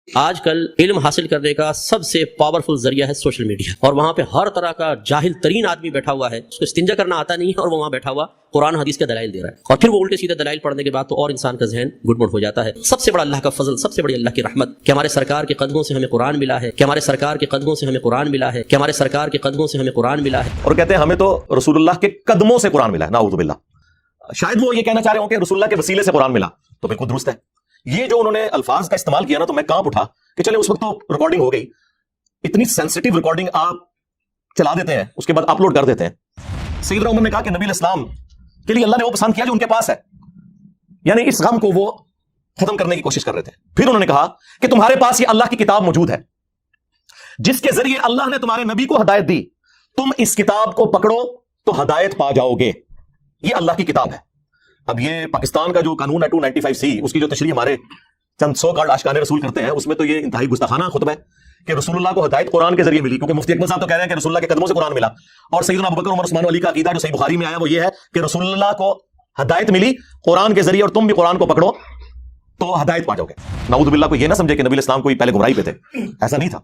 آج کل علم حاصل کرنے کا سب سے پاورفل ذریعہ ہے سوشل میڈیا، اور وہاں پہ ہر طرح کا جاہل ترین آدمی بیٹھا ہوا ہے، اس کو استنجا کرنا آتا نہیں ہے، اور وہ وہاں بیٹھا ہوا قرآن حدیث کے دلائل دے رہا ہے، اور پھر وہ الٹے سیدھے دلائل پڑھنے کے بعد تو اور انسان کا ذہن گڑبڑ ہو جاتا ہے۔ سب سے بڑا اللہ کا فضل، سب سے بڑی اللہ کی رحمت کہ ہمارے سرکار کے قدموں سے ہمیں قرآن ملا ہے، کہ ہمارے سرکار کے قدموں سے ہمیں قرآن ملا ہے، کہ ہمارے سرکار کے قدموں سے ہمیں قرآن ملا ہے۔ اور کہتے ہیں ہمیں تو رسول اللہ کے قدموں سے قرآن ملا ہے، نعوذ باللہ۔ شاید وہ یہ کہنا چاہ رہے ہوں کہ رسول اللہ کے وسیلے سے قرآن ملا، تو بالکل درست ہے۔ یہ جو انہوں نے الفاظ کا استعمال کیا نا، تو میں کانپ اٹھا کہ چلے اس وقت تو ریکارڈنگ ہو گئی، اتنی سینسٹیو ریکارڈنگ آپ چلا دیتے ہیں، اس کے بعد اپلوڈ کر دیتے ہیں۔ سیدنا عمر نے کہا کہ نبی الاسلام کے لیے اللہ نے وہ پسند کیا جو ان کے پاس ہے، یعنی اس غم کو وہ ختم کرنے کی کوشش کر رہے تھے۔ پھر انہوں نے کہا کہ تمہارے پاس یہ اللہ کی کتاب موجود ہے جس کے ذریعے اللہ نے تمہارے نبی کو ہدایت دی، تم اس کتاب کو پکڑو تو ہدایت پا جاؤ گے۔ یہ اللہ کی کتاب ہے۔ اب یہ پاکستان کا جو قانون ہے 295C، اس کی جو تشریح ہمارے چند سو کارڈ آشکار رسول کرتے ہیں، اس میں تو یہ انتہائی گستاخانہ خطبہ ہے کہ رسول اللہ کو ہدایت قرآن کے ذریعے ملی، کیونکہ مفتی اکمل صاحب تو کہہ رہے ہیں کہ رسول اللہ کے قدموں سے قرآن ملا، اور سیدنا ابوبکر عمر عثمان علی کا عقیدہ جو صحیح بخاری میں آیا وہ یہ ہے کہ رسول اللہ کو ہدایت ملی قرآن کے ذریعے، اور تم بھی قرآن کو پکڑو تو ہدایت پا جاؤ گے۔ نعوذ باللہ کو یہ نہ سمجھے کہ نبی الاسلام کوئی پہلے گمراہی پہ تھے، ایسا نہیں تھا۔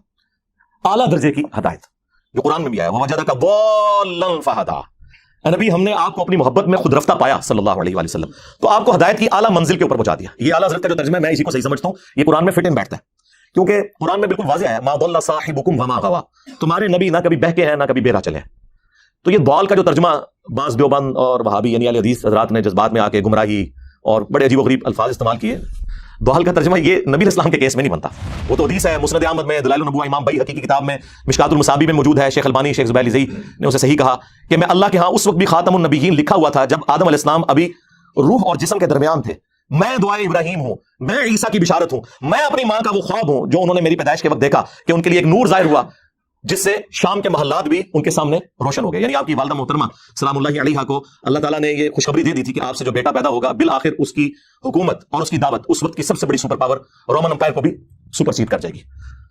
اعلیٰ درجے کی ہدایت جو قرآن میں بھی آیا، وَوَجَدَكَ ضَالًّا فَهَدَىٰ۔ نبی ہم نے آپ کو اپنی محبت میں خود رفتہ پایا صلی اللہ علیہ وآلہ وسلم، تو آپ کو ہدایت کی اعلیٰ منزل کے اوپر پہنچا دیا۔ یہ اعلیٰ حضرت کا جو ترجمہ ہے میں اسی کو صحیح سمجھتا ہوں، یہ قرآن میں فٹ ان بیٹھتا ہے، کیونکہ قرآن میں بالکل واضح ہے مَا ضَلَّ صَاحِبُكُمْ وَمَا غَوَىٰ، تمہارے نبی نہ کبھی بہکے ہیں نہ کبھی بے راہ چلے ہیں۔ تو یہ ضال کا جو ترجمہ بعض دیوبند اور وہابی یعنی اہل حدیث حضرات نے جذبات میں آ کے گمراہی اور بڑے عجیب و غریب الفاظ استعمال کیے، ضال کا ترجمہ یہ نبی اسلام کے کیس میں نہیں بنتا۔ وہ تو حدیث ہے، مسند احمد میں، دلائل النبوہ امام بیہقی کی کتاب میں، مشکات المصابیح میں موجود ہے۔ شیخ البانی، شیخ زبیر علیزئی نے اسے صحیح کہا کہ میں اللہ کے ہاں اس وقت بھی خاتم النبیین لکھا ہوا تھا جب آدم علیہ السلام ابھی روح اور جسم کے درمیان تھے۔ میں دعائے ابراہیم ہوں، میں عیسیٰ کی بشارت ہوں، میں اپنی ماں کا وہ خواب ہوں جو انہوں نے میری پیدائش کے وقت دیکھا کہ ان کے لیے ایک نور ظاہر ہوا جس سے شام کے محلات بھی ان کے سامنے روشن ہو گئے۔ یعنی آپ کی والدہ محترمہ سلام اللہ علیہا کو اللہ تعالیٰ نے یہ خوشخبری دے دی تھی کہ آپ سے جو بیٹا پیدا ہوگا بالآخر اس کی حکومت اور اس کی دعوت اس وقت کی سب سے بڑی سپر پاور رومن امپائر کو بھی سپرسیڈ کر جائے گی۔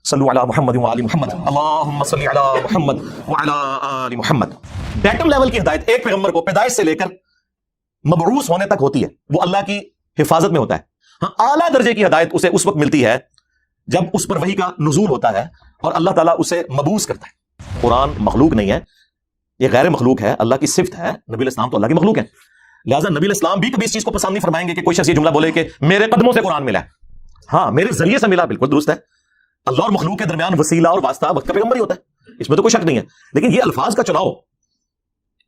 صلو علی محمد وعلی محمد، اللہم صلی علی محمد وعلی آل محمد۔ بیٹم لیول کی ہدایت ایک پیغمبر کو پیدائش سے لے کر مبعوث ہونے تک ہوتی ہے، وہ اللہ کی حفاظت میں ہوتا ہے۔ ہاں، اعلیٰ درجے کی ہدایت اسے اس وقت ملتی ہے جب اس پر وحی کا نزول ہوتا ہے اور اللہ تعالیٰ اسے مبعوث کرتا ہے۔ قرآن مخلوق نہیں ہے، یہ غیر مخلوق ہے، اللہ کی صفت ہے۔ نبی الاسلام تو اللہ کی مخلوق ہے، لہٰذا نبی الاسلام بھی کبھی اس چیز کو پسند نہیں فرمائیں گے کہ کوئی شخص یہ جملہ بولے کہ میرے قدموں سے قرآن ملا ہے۔ ہاں، میرے ذریعے سے ملا، بالکل درست ہے۔ اللہ اور مخلوق کے درمیان وسیلہ اور واسطہ وقت کا پیغمبر ہی ہوتا ہے، اس میں تو کوئی شک نہیں ہے، لیکن یہ الفاظ کا چناؤ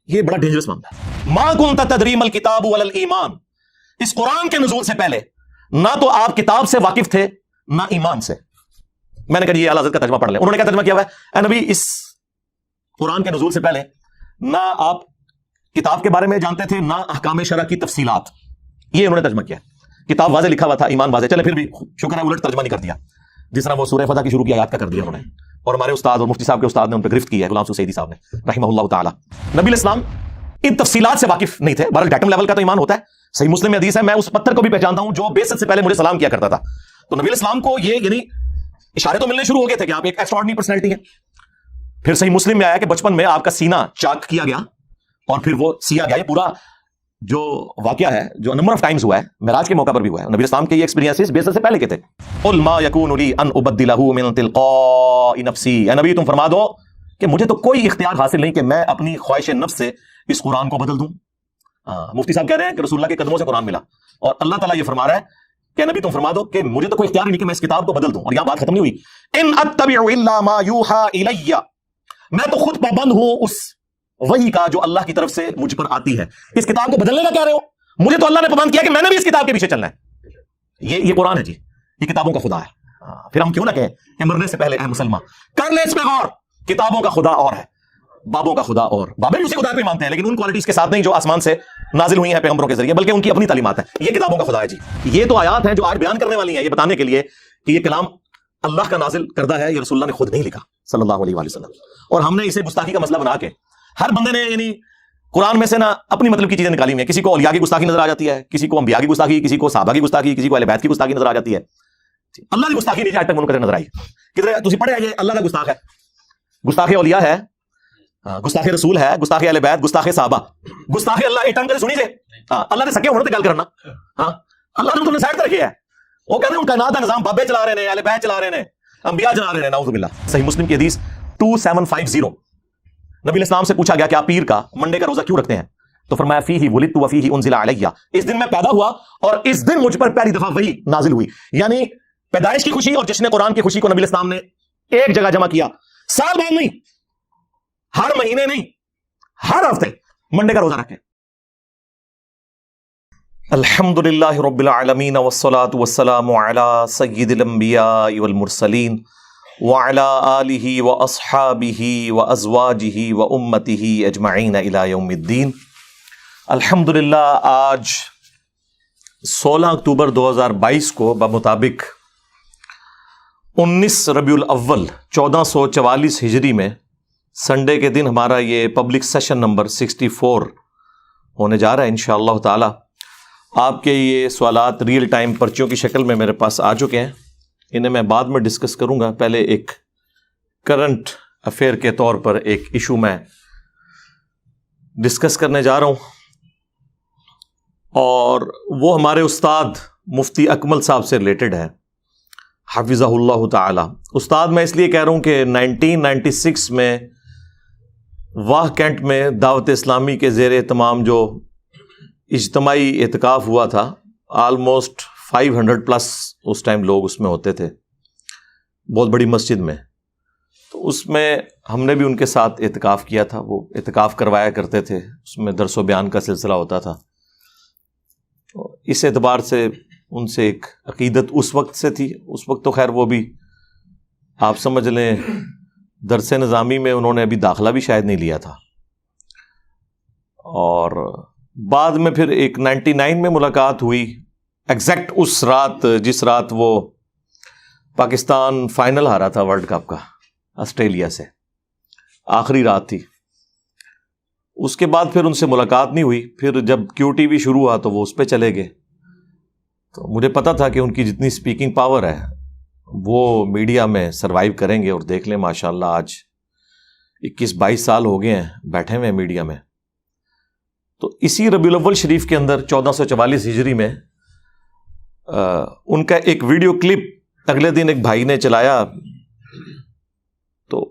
یہ بڑا ڈینجرس معاملہ ہے۔ ما كنت تدری ما الکتاب ولا الایمان، اس قرآن کے نزول سے پہلے نہ تو آپ کتاب سے واقف تھے نہ ایمان سے۔ میں نے کہا یہ اعلیٰ حضرت کا ترجمہ پڑھ لیں۔ انہوں نے کیا ترجمہ کیا ہوا ہے؟ اے نبی، اس قرآن کے نزول سے پہلے نہ آپ کتاب کے بارے میں جانتے تھے نہ احکام شرع کی تفصیلات، یہ انہوں نے ترجمہ کیا۔ کتاب واضح لکھا ہوا تھا، ایمان واضح، چلے پھر بھی شکر ہے الٹ ترجمہ نہیں کر دیا، جس طرح وہ سورہ فتح کی شروع کی آیات کا کر دیا انہوں نے، اور ہمارے استاد اور مفتی صاحب کے استاد نے ان پہ گرفت کی ہے، غلام سعیدی صاحب نے رحمہ اللہ تعالی۔ نبی الاسلام ان تفصیلات سے واقف نہیں تھے، بہرحال ڈیٹم لیول کا تو ایمان ہوتا ہے۔ صحیح مسلم میں حدیث ہے، میں اس پتھر کو بھی پہچانتا ہوں جو بعثت سے پہلے مجھے سلام کیا کرتا تھا۔ تو نبی الاسلام کو یہ یعنی اشارے تو ملنے شروع ہو گئے تھے کہ آپ ایک ایکسٹراڈنری پرسنالٹی ہیں۔ پھر صحیح مسلم میں آیا کہ بچپن میں آپ کا سینہ چاک کیا گیا اور پھر وہ سیا گیا۔ یہ پورا جو واقعہ ہے جو نمبر آف ٹائمز ہوا ہے، معراج کے موقع پر بھی ہوا ہے، نبی اسلام کے یہ ایکسپیرینسز بعثت سے پہلے کے تھے۔ قل ما یکون لی ان ابدلہ من تلقاء نفسی، اے نبی تم فرما دو کہ مجھے تو کوئی اختیار حاصل نہیں کہ میں اپنی خواہش نفس سے اس قرآن کو بدل دوں۔ مفتی صاحب کہہ رہے ہیں کہ رسول اللہ کے قدموں سے قرآن ملا، اور اللہ تعالیٰ یہ فرما رہا ہے کہ نبی تم فرما دو کہ مجھے تو کوئی اختیار نہیں کہ میں اس کتاب کو بدل دوں۔ اور یہاں بات ختم نہیں ہوئی، ان اتبع الا ما یوحى الی، میں تو خود پابند ہوں اس وحی کا جو اللہ کی طرف سے مجھ پر آتی ہے۔ اس کتاب کو بدلنے کا کہہ رہے ہو؟ مجھے تو اللہ نے پابند کیا کہ میں نے بھی اس کتاب کے پیچھے چلنا ہے۔ یہ قرآن ہے جی، یہ کتابوں کا خدا ہے۔ پھر ہم کیوں نہ کہیں کہ مرنے سے پہلے اے مسلمان کر لے اس پہ غور، کتابوں کا خدا اور ہے، بابوں کا خدا اور، بابے بھی اسی خدا پہ مانتے ہیں لیکن ان کوالٹیز کے ساتھ نہیں جو آسمان سے نازل ہوئی ہیں پیغمبروں کے ذریعے، بلکہ ان کی اپنی تعلیمات ہیں۔ یہ کتابوں کا خدا ہے جی۔ یہ تو آیات ہیں جو آج بیان کرنے والی ہیں، یہ بتانے کے لیے کہ یہ کلام اللہ کا نازل کردہ ہے، یہ رسول اللہ نے خود نہیں لکھا صلی اللہ علیہ وآلہ وسلم۔ اور ہم نے اسے گستاخی کا مسئلہ بنا کے ہر بندے نے یعنی قرآن میں سے نہ اپنی مطلب کی چیزیں نکالی ہیں۔ کسی کو اولیاء کی گستاخی نظر آ جاتی ہے، کسی کو انبیاء کی گستاخی، کسی کو صحابہ کی گستاخی، کسی کو اہل بیت کی گستاخی نظر آ جاتی ہے۔ اللہ کی گستاخی نہیں آج تک منقطع نظر آئی۔ کدھر تسی پڑھے یہ اللہ کا گستاخ ہے، گستاخ اولیاء ہے، گستاخ رسول ہے، گستاخ اہل بیت، گستاخ صحابہ، گستاخ اللہ۔ ایک ٹنگ کر سنی سے اللہ نے سکے ہونے تے گل کرنا، ہاں اللہ نے تمہیں سائڈ تے رکھے ہے، وہ کہتے ہیں ان کائنات کا نظام بابے چلا رہے ہیں، اہل بیت چلا رہے ہیں، انبیاء چلا رہے ہیں، نعوذ باللہ۔ صحیح مسلم کی حدیث 2750، نبی علیہ السلام سے پوچھا گیا کہ آپ پیر کا منڈے کا روزہ کیوں رکھتے ہیں؟ تو فرمایا فیہ ولدت وفیہ انزل علیہ، اس دن میں پیدا ہوا اور اس دن مجھ پر پہلی دفعہ وحی نازل ہوئی۔ یعنی پیدائش کی خوشی اور جشن قرآن کی خوشی کو نبی علیہ السلام نے ایک جگہ جمع کیا، سال بعد نہیں، ہر مہینے نہیں، ہر ہفتے منڈے کا روزہ رکھے۔ الحمدللہ رب العالمین والصلاة والسلام علی سید الانبیاء والمرسلین وعلی آلہ واصحابہ وازواجہ وامتہ اجمعین الی یوم الدین۔ الحمدللہ آج 16 اکتوبر 2022 کو بمطابق 19 ربیع الاول 1444 ہجری میں سنڈے کے دن ہمارا یہ پبلک سیشن نمبر 64 ہونے جا رہا ہے انشاءاللہ تعالی۔ آپ کے یہ سوالات ریئل ٹائم پرچیوں کی شکل میں میرے پاس آ چکے ہیں، انہیں میں بعد میں ڈسکس کروں گا۔ پہلے ایک کرنٹ افیئر کے طور پر ایک ایشو میں ڈسکس کرنے جا رہا ہوں، اور وہ ہمارے استاد مفتی اکمل صاحب سے ریلیٹڈ ہے، حفظہ اللہ تعالی۔ استاد میں اس لیے کہہ رہا ہوں کہ 1996 میں واہ کینٹ میں دعوت اسلامی کے زیر اہتمام جو اجتماعی اعتکاف ہوا تھا، آلموسٹ 500 پلس اس ٹائم لوگ اس میں ہوتے تھے، بہت بڑی مسجد میں۔ تو اس میں ہم نے بھی ان کے ساتھ اعتکاف کیا تھا، وہ اعتکاف کروایا کرتے تھے، اس میں درس و بیان کا سلسلہ ہوتا تھا۔ اس اعتبار سے ان سے ایک عقیدت اس وقت سے تھی، اس وقت تو خیر وہ بھی آپ سمجھ لیں درس نظامی میں انہوں نے ابھی داخلہ بھی شاید نہیں لیا تھا، اور بعد میں پھر ایک 99 میں ملاقات ہوئی، ایگزیکٹ اس رات جس رات وہ پاکستان فائنل ہارا تھا ورلڈ کپ کا آسٹریلیا سے، آخری رات تھی۔ اس کے بعد پھر ان سے ملاقات نہیں ہوئی۔ پھر جب کیو ٹی وی شروع ہوا تو وہ اس پہ چلے گئے، تو مجھے پتا تھا کہ ان کی جتنی سپیکنگ پاور ہے وہ میڈیا میں سروائیو کریں گے، اور دیکھ لیں ماشاءاللہ آج 21-22 سال ہو گئے ہیں بیٹھے ہوئے میڈیا میں۔ تو اسی ربیع الاول شریف کے اندر 1444 ہجری میں ان کا ایک ویڈیو کلپ اگلے دن ایک بھائی نے چلایا، تو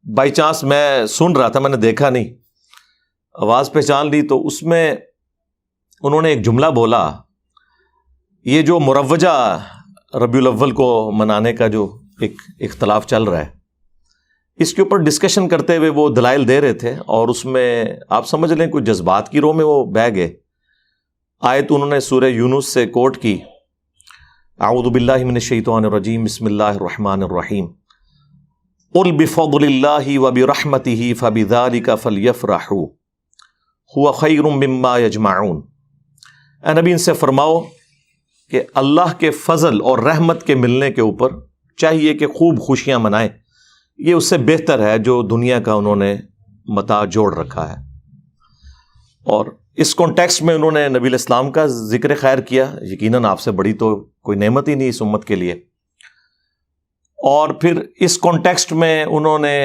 بائی چانس میں سن رہا تھا، میں نے دیکھا نہیں، آواز پہچان لی۔ تو اس میں انہوں نے ایک جملہ بولا، یہ جو مروجہ ربیع الاول کو منانے کا جو ایک اختلاف چل رہا ہے، اس کے اوپر ڈسکشن کرتے ہوئے وہ دلائل دے رہے تھے، اور اس میں آپ سمجھ لیں کوئی جذبات کی رو میں وہ بہہ گئے۔ آیت انہوں نے سورہ یونس سے کوٹ کی، اعوذ باللہ من الشیطان الرجیم، بسم اللہ الرحمن الرحیم، قل بفضل اللہ وبرحمتہ فبذلک فلیفرحوا هو خیر مما یجمعون۔ اے نبی ان سے فرماؤ کہ اللہ کے فضل اور رحمت کے ملنے کے اوپر چاہیے کہ خوب خوشیاں منائیں، یہ اس سے بہتر ہے جو دنیا کا انہوں نے متاع جوڑ رکھا ہے۔ اور اس کانٹیکسٹ میں انہوں نے نبی علیہ السلام کا ذکر خیر کیا، یقیناً آپ سے بڑی تو کوئی نعمت ہی نہیں اس امت کے لیے۔ اور پھر اس کانٹیکسٹ میں انہوں نے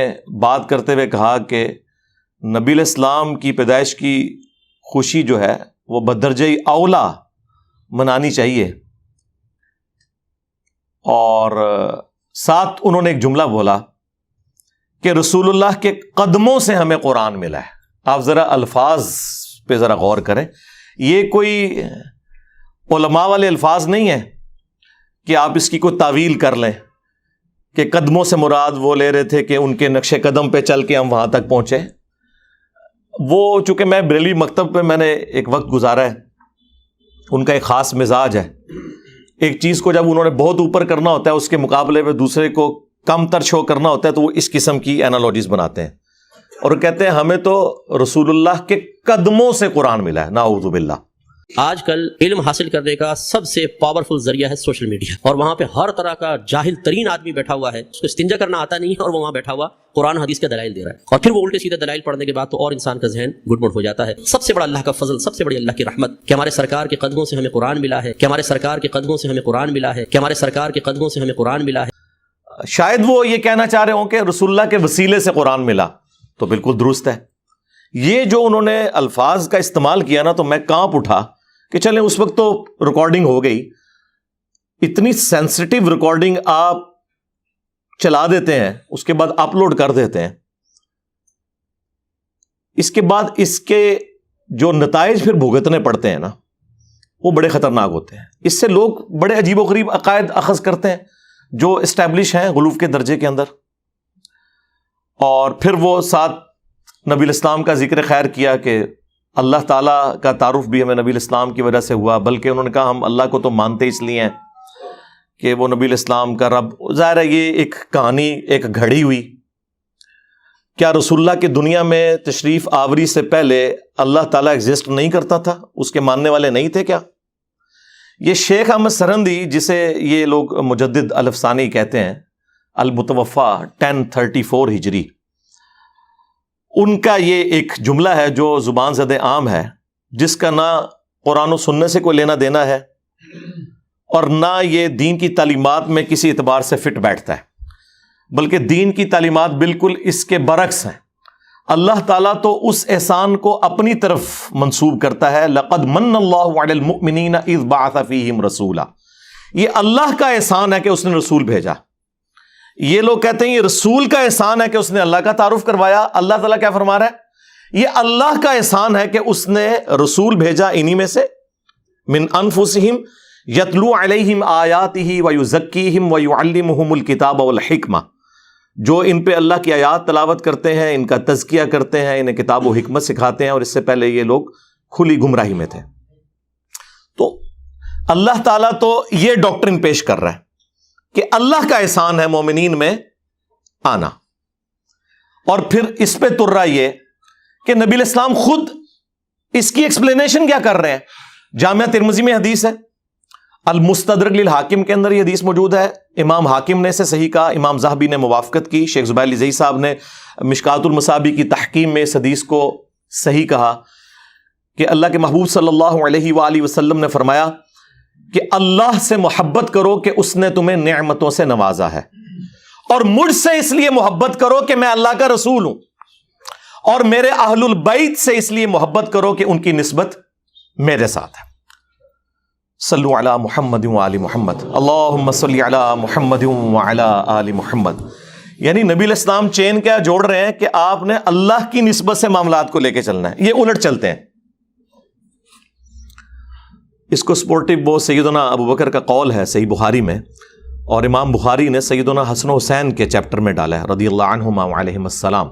بات کرتے ہوئے کہا کہ نبی علیہ السلام کی پیدائش کی خوشی جو ہے وہ بدرجہ اولا منانی چاہیے، اور ساتھ انہوں نے ایک جملہ بولا کہ رسول اللہ کے قدموں سے ہمیں قرآن ملا ہے۔ آپ ذرا الفاظ پہ ذرا غور کریں، یہ کوئی علماء والے الفاظ نہیں ہیں کہ آپ اس کی کوئی تعویل کر لیں کہ قدموں سے مراد وہ لے رہے تھے کہ ان کے نقش قدم پہ چل کے ہم وہاں تک پہنچے۔ وہ چونکہ میں بریلوی مکتب پہ میں نے ایک وقت گزارا ہے، ان کا ایک خاص مزاج ہے، ایک چیز کو جب انہوں نے بہت اوپر کرنا ہوتا ہے اس کے مقابلے میں دوسرے کو کم تر شو کرنا ہوتا ہے، تو وہ اس قسم کی اینالوجیز بناتے ہیں، اور کہتے ہیں ہمیں تو رسول اللہ کے قدموں سے قرآن ملا ہے، نعوذ باللہ۔ آج کل علم حاصل کرنے کا سب سے پاورفل ذریعہ ہے سوشل میڈیا، اور وہاں پہ ہر طرح کا جاہل ترین آدمی بیٹھا ہوا ہے، اس کو استنجا کرنا آتا نہیں ہے، اور وہ وہاں بیٹھا ہوا قرآن حدیث کے دلائل دے رہا ہے، اور پھر وہ الٹے سیدھے دلائل پڑھنے کے بعد تو اور انسان کا ذہن گڑبڑ ہو جاتا ہے۔ سب سے بڑا اللہ کا فضل، سب سے بڑی اللہ کی رحمت کہ ہمارے سرکار کے قدموں سے ہمیں قرآن ملا ہے، کہ ہمارے سرکار کے قدموں سے ہمیں قرآن ملا ہے، کہ ہمارے سرکار کے قدموں سے ہمیں قرآن ملا ہے۔ شاید وہ یہ کہنا چاہ رہے ہوں کہ رسول اللہ کے وسیلے سے قرآن ملا، تو بالکل درست ہے۔ یہ جو انہوں نے الفاظ کا استعمال کیا نا، تو میں کانپ اٹھا کہ چلیں اس وقت تو ریکارڈنگ ہو گئی، اتنی سینسٹیو ریکارڈنگ آپ چلا دیتے ہیں، اس کے بعد اپلوڈ کر دیتے ہیں، اس کے بعد اس کے جو نتائج پھر بھگتنے پڑتے ہیں نا، وہ بڑے خطرناک ہوتے ہیں۔ اس سے لوگ بڑے عجیب و غریب عقائد اخذ کرتے ہیں جو اسٹیبلش ہیں غلوف کے درجے کے اندر، اور پھر وہ ساتھ نبی الاسلام کا ذکر خیر کیا کہ اللہ تعالیٰ کا تعارف بھی ہمیں نبی الاسلام کی وجہ سے ہوا، بلکہ انہوں نے کہا ہم اللہ کو تو مانتے اس لیے ہیں کہ وہ نبی الاسلام کا رب۔ ظاہر ہے یہ ایک کہانی، ایک گھڑی ہوئی۔ کیا رسول اللہ کی دنیا میں تشریف آوری سے پہلے اللہ تعالیٰ ایگزسٹ نہیں کرتا تھا؟ اس کے ماننے والے نہیں تھے کیا؟ یہ شیخ احمد سرہندی، جسے یہ لوگ مجدد الافسانی کہتے ہیں، المتوفا 1034 ہجری، ان کا یہ ایک جملہ ہے جو زبان زد عام ہے، جس کا نہ قرآن و سنت سے کوئی لینا دینا ہے اور نہ یہ دین کی تعلیمات میں کسی اعتبار سے فٹ بیٹھتا ہے، بلکہ دین کی تعلیمات بالکل اس کے برعکس ہیں۔ اللہ تعالیٰ تو اس احسان کو اپنی طرف منسوب کرتا ہے، لقد من اللہ علی المؤمنین اذ بعث فیہم رسولا، یہ اللہ کا احسان ہے کہ اس نے رسول بھیجا۔ یہ لوگ کہتے ہیں یہ رسول کا احسان ہے کہ اس نے اللہ کا تعارف کروایا۔ اللہ تعالیٰ کیا فرما رہا ہے؟ یہ اللہ کا احسان ہے کہ اس نے رسول بھیجا انہی میں سے، من انفسہم یتلو علیہم آیاتہ ویزکیہم ویعلمہم الکتاب والحکمہ، جو ان پہ اللہ کی آیات تلاوت کرتے ہیں، ان کا تزکیہ کرتے ہیں، انہیں کتاب و حکمت سکھاتے ہیں، اور اس سے پہلے یہ لوگ کھلی گمراہی میں تھے۔ تو اللہ تعالیٰ تو یہ ڈاکٹرن پیش کر رہا ہے کہ اللہ کا احسان ہے مومنین میں آنا، اور پھر اس پہ تر رہا یہ کہ نبی الاسلام خود اس کی ایکسپلینیشن کیا کر رہے ہیں۔ جامعہ ترمذی میں حدیث ہے، المستدرک للحاکم کے اندر یہ حدیث موجود ہے، امام حاکم نے اسے صحیح کہا، امام ذہبی نے موافقت کی، شیخ زبیر علی زئی صاحب نے مشکات المصابیح کی تحکیم میں اس حدیث کو صحیح کہا کہ اللہ کے محبوب صلی اللہ علیہ وآلہ وسلم نے فرمایا کہ اللہ سے محبت کرو کہ اس نے تمہیں نعمتوں سے نوازا ہے، اور مجھ سے اس لیے محبت کرو کہ میں اللہ کا رسول ہوں، اور میرے اہل البیت سے اس لیے محبت کرو کہ ان کی نسبت میرے ساتھ ہے۔ صلو علی محمد وآل محمد، اللہم صلی علی محمد وعلی آل محمد۔ یعنی نبی الاسلام چین کیا جوڑ رہے ہیں کہ آپ نے اللہ کی نسبت سے معاملات کو لے کے چلنا ہے، یہ الٹ چلتے ہیں۔ اس کو سپورٹیو وہ سیدنا ابو بکر کا قول ہے صحیح بخاری میں، اور امام بخاری نے سیدنا حسن و حسین کے چیپٹر میں ڈالا ہے رضی اللہ عنہما وعلیہم السلام،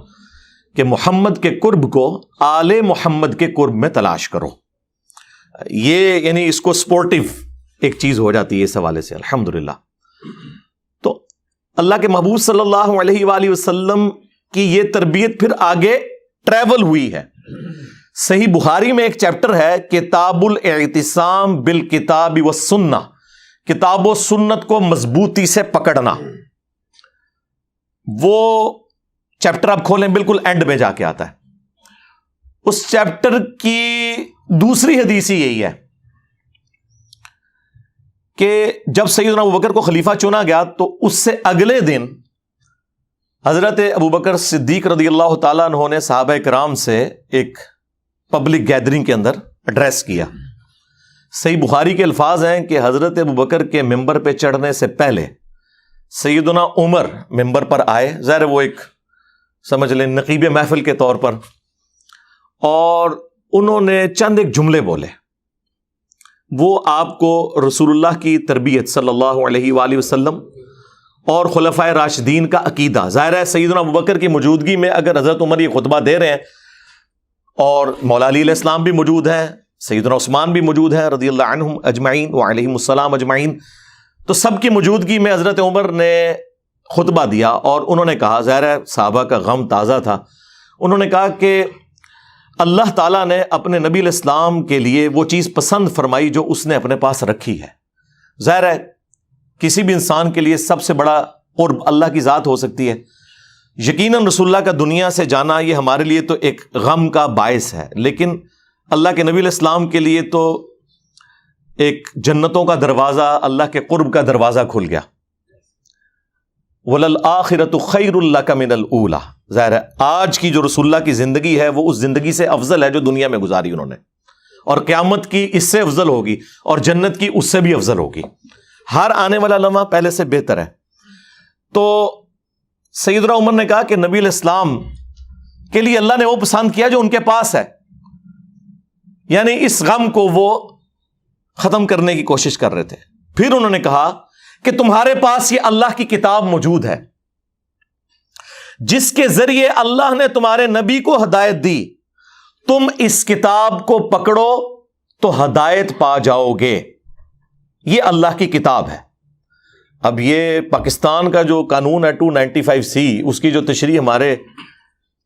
کہ محمد کے قرب کو آل محمد کے قرب میں تلاش کرو۔ یہ یعنی اس کو سپورٹیو ایک چیز ہو جاتی ہے اس حوالے سے، الحمدللہ۔ تو اللہ کے محبوب صلی اللہ علیہ وآلہ وسلم کی یہ تربیت پھر آگے ٹریول ہوئی ہے۔ صحیح بخاری میں ایک چیپٹر ہے کتاب الاعتصام بالکتاب والسنہ، کتاب و سنت کو مضبوطی سے پکڑنا۔ وہ چیپٹر آپ کھولیں بالکل اینڈ میں جا کے آتا ہے۔ اس چیپٹر کی دوسری حدیث ہی یہی ہے کہ جب سیدنا ابوبکر کو خلیفہ چنا گیا تو اس سے اگلے دن حضرت ابوبکر صدیق رضی اللہ تعالیٰ عنہ نے صحابہ کرام سے ایک پبلک گیدرنگ کے اندر ایڈریس کیا۔ صحیح بخاری کے الفاظ ہیں کہ حضرت ابوبکر کے ممبر پہ چڑھنے سے پہلے سیدنا عمر ممبر پر آئے، ظاہر وہ ایک سمجھ لیں نقیب محفل کے طور پر، اور انہوں نے چند ایک جملے بولے۔ وہ آپ کو رسول اللہ کی تربیت صلی اللہ علیہ وآلہ وسلم اور خلفائے راشدین کا عقیدہ، ظاہر ہے سیدنا ابوبکر کی موجودگی میں اگر حضرت عمر یہ خطبہ دے رہے ہیں اور مولا علی علیہ السلام بھی موجود ہیں، سیدنا عثمان بھی موجود ہیں رضی اللہ عنہم اجمعین وعلیہم السلام اجمعین، تو سب کی موجودگی میں حضرت عمر نے خطبہ دیا، اور انہوں نے کہا، ظاہر ہے صحابہ کا غم تازہ تھا، انہوں نے کہا کہ اللہ تعالیٰ نے اپنے نبی علیہ السلام کے لیے وہ چیز پسند فرمائی جو اس نے اپنے پاس رکھی ہے۔ ظاہر ہے کسی بھی انسان کے لیے سب سے بڑا قرب اللہ کی ذات ہو سکتی ہے، یقیناً رسول اللہ کا دنیا سے جانا یہ ہمارے لیے تو ایک غم کا باعث ہے، لیکن اللہ کے نبی علیہ السلام کے لیے تو ایک جنتوں کا دروازہ، اللہ کے قرب کا دروازہ کھل گیا۔ وَلَلْآخِرَةُ خَيْرٌ لَكَ مِنَ الْأُولَى، ظاہر ہے آج کی جو رسول اللہ کی زندگی ہے وہ اس زندگی سے افضل ہے جو دنیا میں گزاری انہوں نے، اور قیامت کی اس سے افضل ہوگی، اور جنت کی اس سے بھی افضل ہوگی۔ ہر آنے والا لمحہ پہلے سے بہتر ہے. تو سیدنا عمر نے کہا کہ نبی علیہ السلام کے لیے اللہ نے وہ پسند کیا جو ان کے پاس ہے، یعنی اس غم کو وہ ختم کرنے کی کوشش کر رہے تھے. پھر انہوں نے کہا کہ تمہارے پاس یہ اللہ کی کتاب موجود ہے جس کے ذریعے اللہ نے تمہارے نبی کو ہدایت دی، تم اس کتاب کو پکڑو تو ہدایت پا جاؤ گے. یہ اللہ کی کتاب ہے. اب یہ پاکستان کا جو قانون ہے 295C، اس کی جو تشریح ہمارے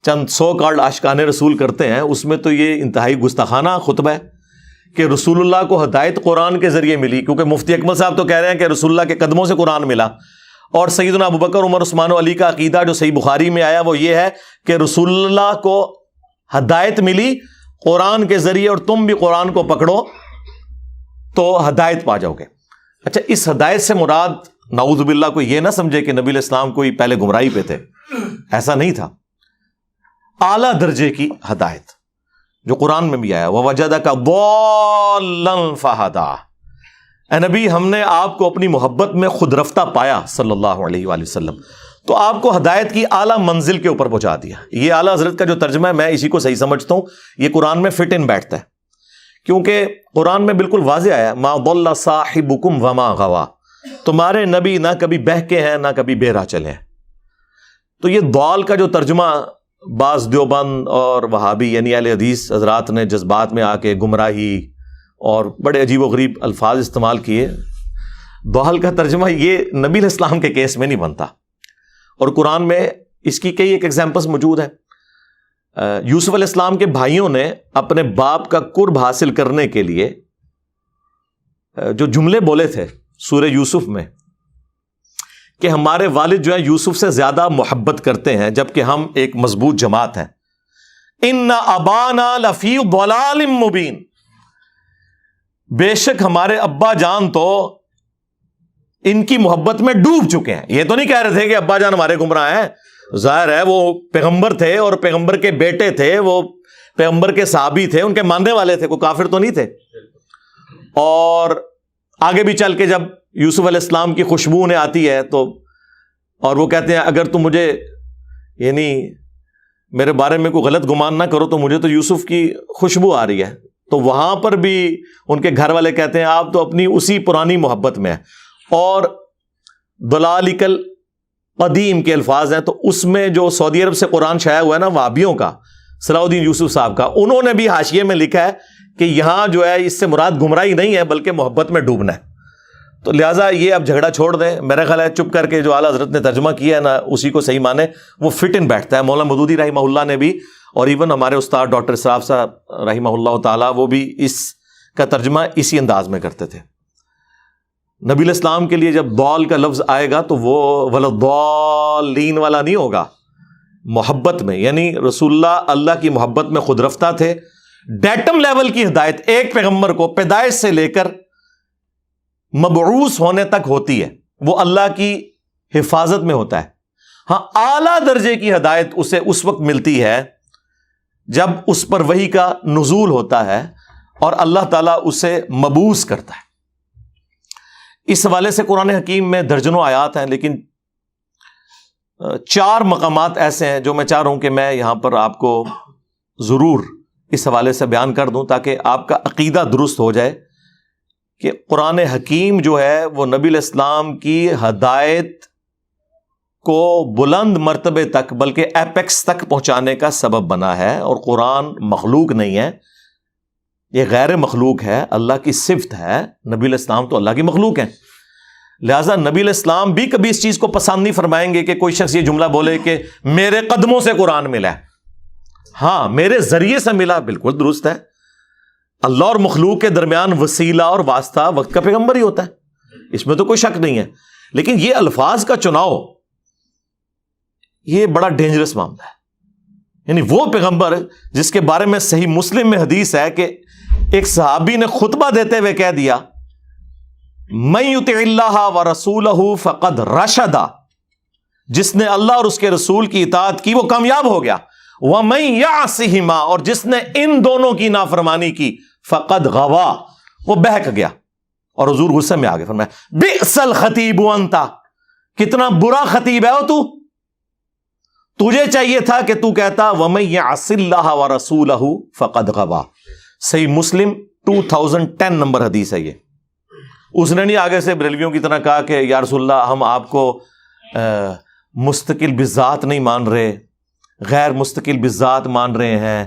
چند سو کارڈ عاشقان رسول کرتے ہیں، اس میں تو یہ انتہائی گستاخانہ خطبہ ہے کہ رسول اللہ کو ہدایت قرآن کے ذریعے ملی، کیونکہ مفتی اکمل صاحب تو کہہ رہے ہیں کہ رسول اللہ کے قدموں سے قرآن ملا. اور سیدنا ابوبکر، عمر، عثمان و علی کا عقیدہ جو صحیح بخاری میں آیا وہ یہ ہے کہ رسول اللہ کو ہدایت ملی قرآن کے ذریعے، اور تم بھی قرآن کو پکڑو تو ہدایت پا جاؤ گے. اچھا، اس ہدایت سے مراد نعوذ باللہ کوئی یہ نہ سمجھے کہ نبی علیہ السلام کوئی پہلے گمراہی پہ تھے، ایسا نہیں تھا. اعلیٰ درجے کی ہدایت جو قرآن میں بھی آیا، وَوَجَدَكَ ضَالًّا فَهَدَىٰ. اے نبی، ہم نے آپ کو اپنی محبت میں خود رفتہ پایا صلی اللہ علیہ وآلہ وسلم، تو آپ کو ہدایت کی اعلیٰ منزل کے اوپر پہنچا دیا. یہ اعلیٰ حضرت کا جو ترجمہ ہے میں اسی کو صحیح سمجھتا ہوں، یہ قرآن میں فٹ ان بیٹھتا ہے، کیونکہ قرآن میں بالکل واضح آیا مَا ضَلَّ صَاحِبُكُمْ وَمَا غَوَىٰ. تمہارے نبی نہ کبھی بہکے ہیں نہ کبھی بے راہ چلے ہیں. تو یہ ضال کا جو ترجمہ بعض دیوبند اور وہابی یعنی اہل حدیث حضرات نے جذبات میں آ کے گمراہی اور بڑے عجیب و غریب الفاظ استعمال کیے، ضال کا ترجمہ یہ نبی علیہ السلام کے کیس میں نہیں بنتا. اور قرآن میں اس کی کئی ایک ایگزامپلس موجود ہیں. یوسف علیہ السلام کے بھائیوں نے اپنے باپ کا قرب حاصل کرنے کے لیے جو جملے بولے تھے سورہ یوسف میں کہ ہمارے والد جو ہیں یوسف سے زیادہ محبت کرتے ہیں جبکہ ہم ایک مضبوط جماعت ہیں. ان ابانا لفی ضلال مبین. بے شک ہمارے ابا جان تو ان کی محبت میں ڈوب چکے ہیں. یہ تو نہیں کہہ رہے تھے کہ ابا جان ہمارے گمراہ ہیں، ظاہر ہے وہ پیغمبر تھے اور پیغمبر کے بیٹے تھے، وہ پیغمبر کے صحابی تھے، ان کے ماننے والے تھے، کوئی کافر تو نہیں تھے. اور آگے بھی چل کے جب یوسف علیہ السلام کی خوشبو انہیں آتی ہے تو اور وہ کہتے ہیں اگر تم مجھے یعنی میرے بارے میں کوئی غلط گمان نہ کرو تو مجھے تو یوسف کی خوشبو آ رہی ہے، تو وہاں پر بھی ان کے گھر والے کہتے ہیں آپ تو اپنی اسی پرانی محبت میں ہیں. اور ضلالک القدیم کے الفاظ ہیں، تو اس میں جو سعودی عرب سے قرآن شائع ہوا ہے نا وہابیوں کا، صلاح الدین یوسف صاحب کا، انہوں نے بھی حاشیے میں لکھا ہے کہ یہاں جو ہے اس سے مراد گمراہی نہیں ہے بلکہ محبت میں ڈوبنا ہے. تو لہٰذا یہ اب جھگڑا چھوڑ دیں. میرا خیال ہے چپ کر کے جو اعلیٰ حضرت نے ترجمہ کیا ہے نا اسی کو صحیح مانے، وہ فٹ ان بیٹھتا ہے. مولانا مودودی رحمہ اللہ نے بھی، اور ایون ہمارے استاد ڈاکٹر اسراف صاحب رحمہ اللہ تعالیٰ وہ بھی اس کا ترجمہ اسی انداز میں کرتے تھے. نبی علیہ السلام کے لیے جب ضال کا لفظ آئے گا تو وہ وَلَضَّالِّينَ والا نہیں ہوگا، محبت میں، یعنی رسول اللہ اللہ کی محبت میں خود رفتہ تھے. ڈیٹم لیول کی ہدایت ایک پیغمبر کو پیدائش سے لے کر مبعوث ہونے تک ہوتی ہے، وہ اللہ کی حفاظت میں ہوتا ہے. ہاں، اعلیٰ درجے کی ہدایت اسے اس وقت ملتی ہے جب اس پر وحی کا نزول ہوتا ہے اور اللہ تعالیٰ اسے مبعوث کرتا ہے. اس حوالے سے قرآن حکیم میں درجنوں آیات ہیں، لیکن 4 مقامات ایسے ہیں جو میں چاہ رہا ہوں کہ میں یہاں پر آپ کو ضرور اس حوالے سے بیان کر دوں تاکہ آپ کا عقیدہ درست ہو جائے کہ قرآن حکیم جو ہے وہ نبی علیہ السلام کی ہدایت کو بلند مرتبے تک بلکہ ایپیکس تک پہنچانے کا سبب بنا ہے. اور قرآن مخلوق نہیں ہے، یہ غیر مخلوق ہے، اللہ کی صفت ہے. نبی علیہ السلام تو اللہ کی مخلوق ہیں، لہٰذا نبی علیہ السلام بھی کبھی اس چیز کو پسند نہیں فرمائیں گے کہ کوئی شخص یہ جملہ بولے کہ میرے قدموں سے قرآن ملا ہے. ہاں، میرے ذریعے سے ملا، بالکل درست ہے. اللہ اور مخلوق کے درمیان وسیلہ اور واسطہ وقت کا پیغمبر ہی ہوتا ہے، اس میں تو کوئی شک نہیں ہے. لیکن یہ الفاظ کا چناؤ یہ بڑا ڈینجرس معاملہ ہے. یعنی وہ پیغمبر جس کے بارے میں صحیح مسلم میں حدیث ہے کہ ایک صحابی نے خطبہ دیتے ہوئے کہہ دیا من یطع اللہ ورسولہ فقد رشد، جس نے اللہ اور اس کے رسول کی اطاعت کی وہ کامیاب ہو گیا. ومن یعصہما، اور جس نے ان دونوں کی نافرمانی کی فقد غوا، وہ بہک گیا. اور حضور غصے میں آگے فرمایا بئس الخطیب انت، کتنا برا خطیب ہے تو، تجھے چاہیے تھا کہ تو کہتا وَمَن يَعْصِ اللَّهَ وَرَسُولَهُ فَقَدْ غَوَىٰ. صحیح مسلم 2010 نمبر حدیث ہے یہ. اس نے نہیں آگے سے بریلویوں کی طرح کہا کہ یا رسول اللہ ہم آپ کو مستقل بذات نہیں مان رہے، غیر مستقل بذات مان رہے ہیں،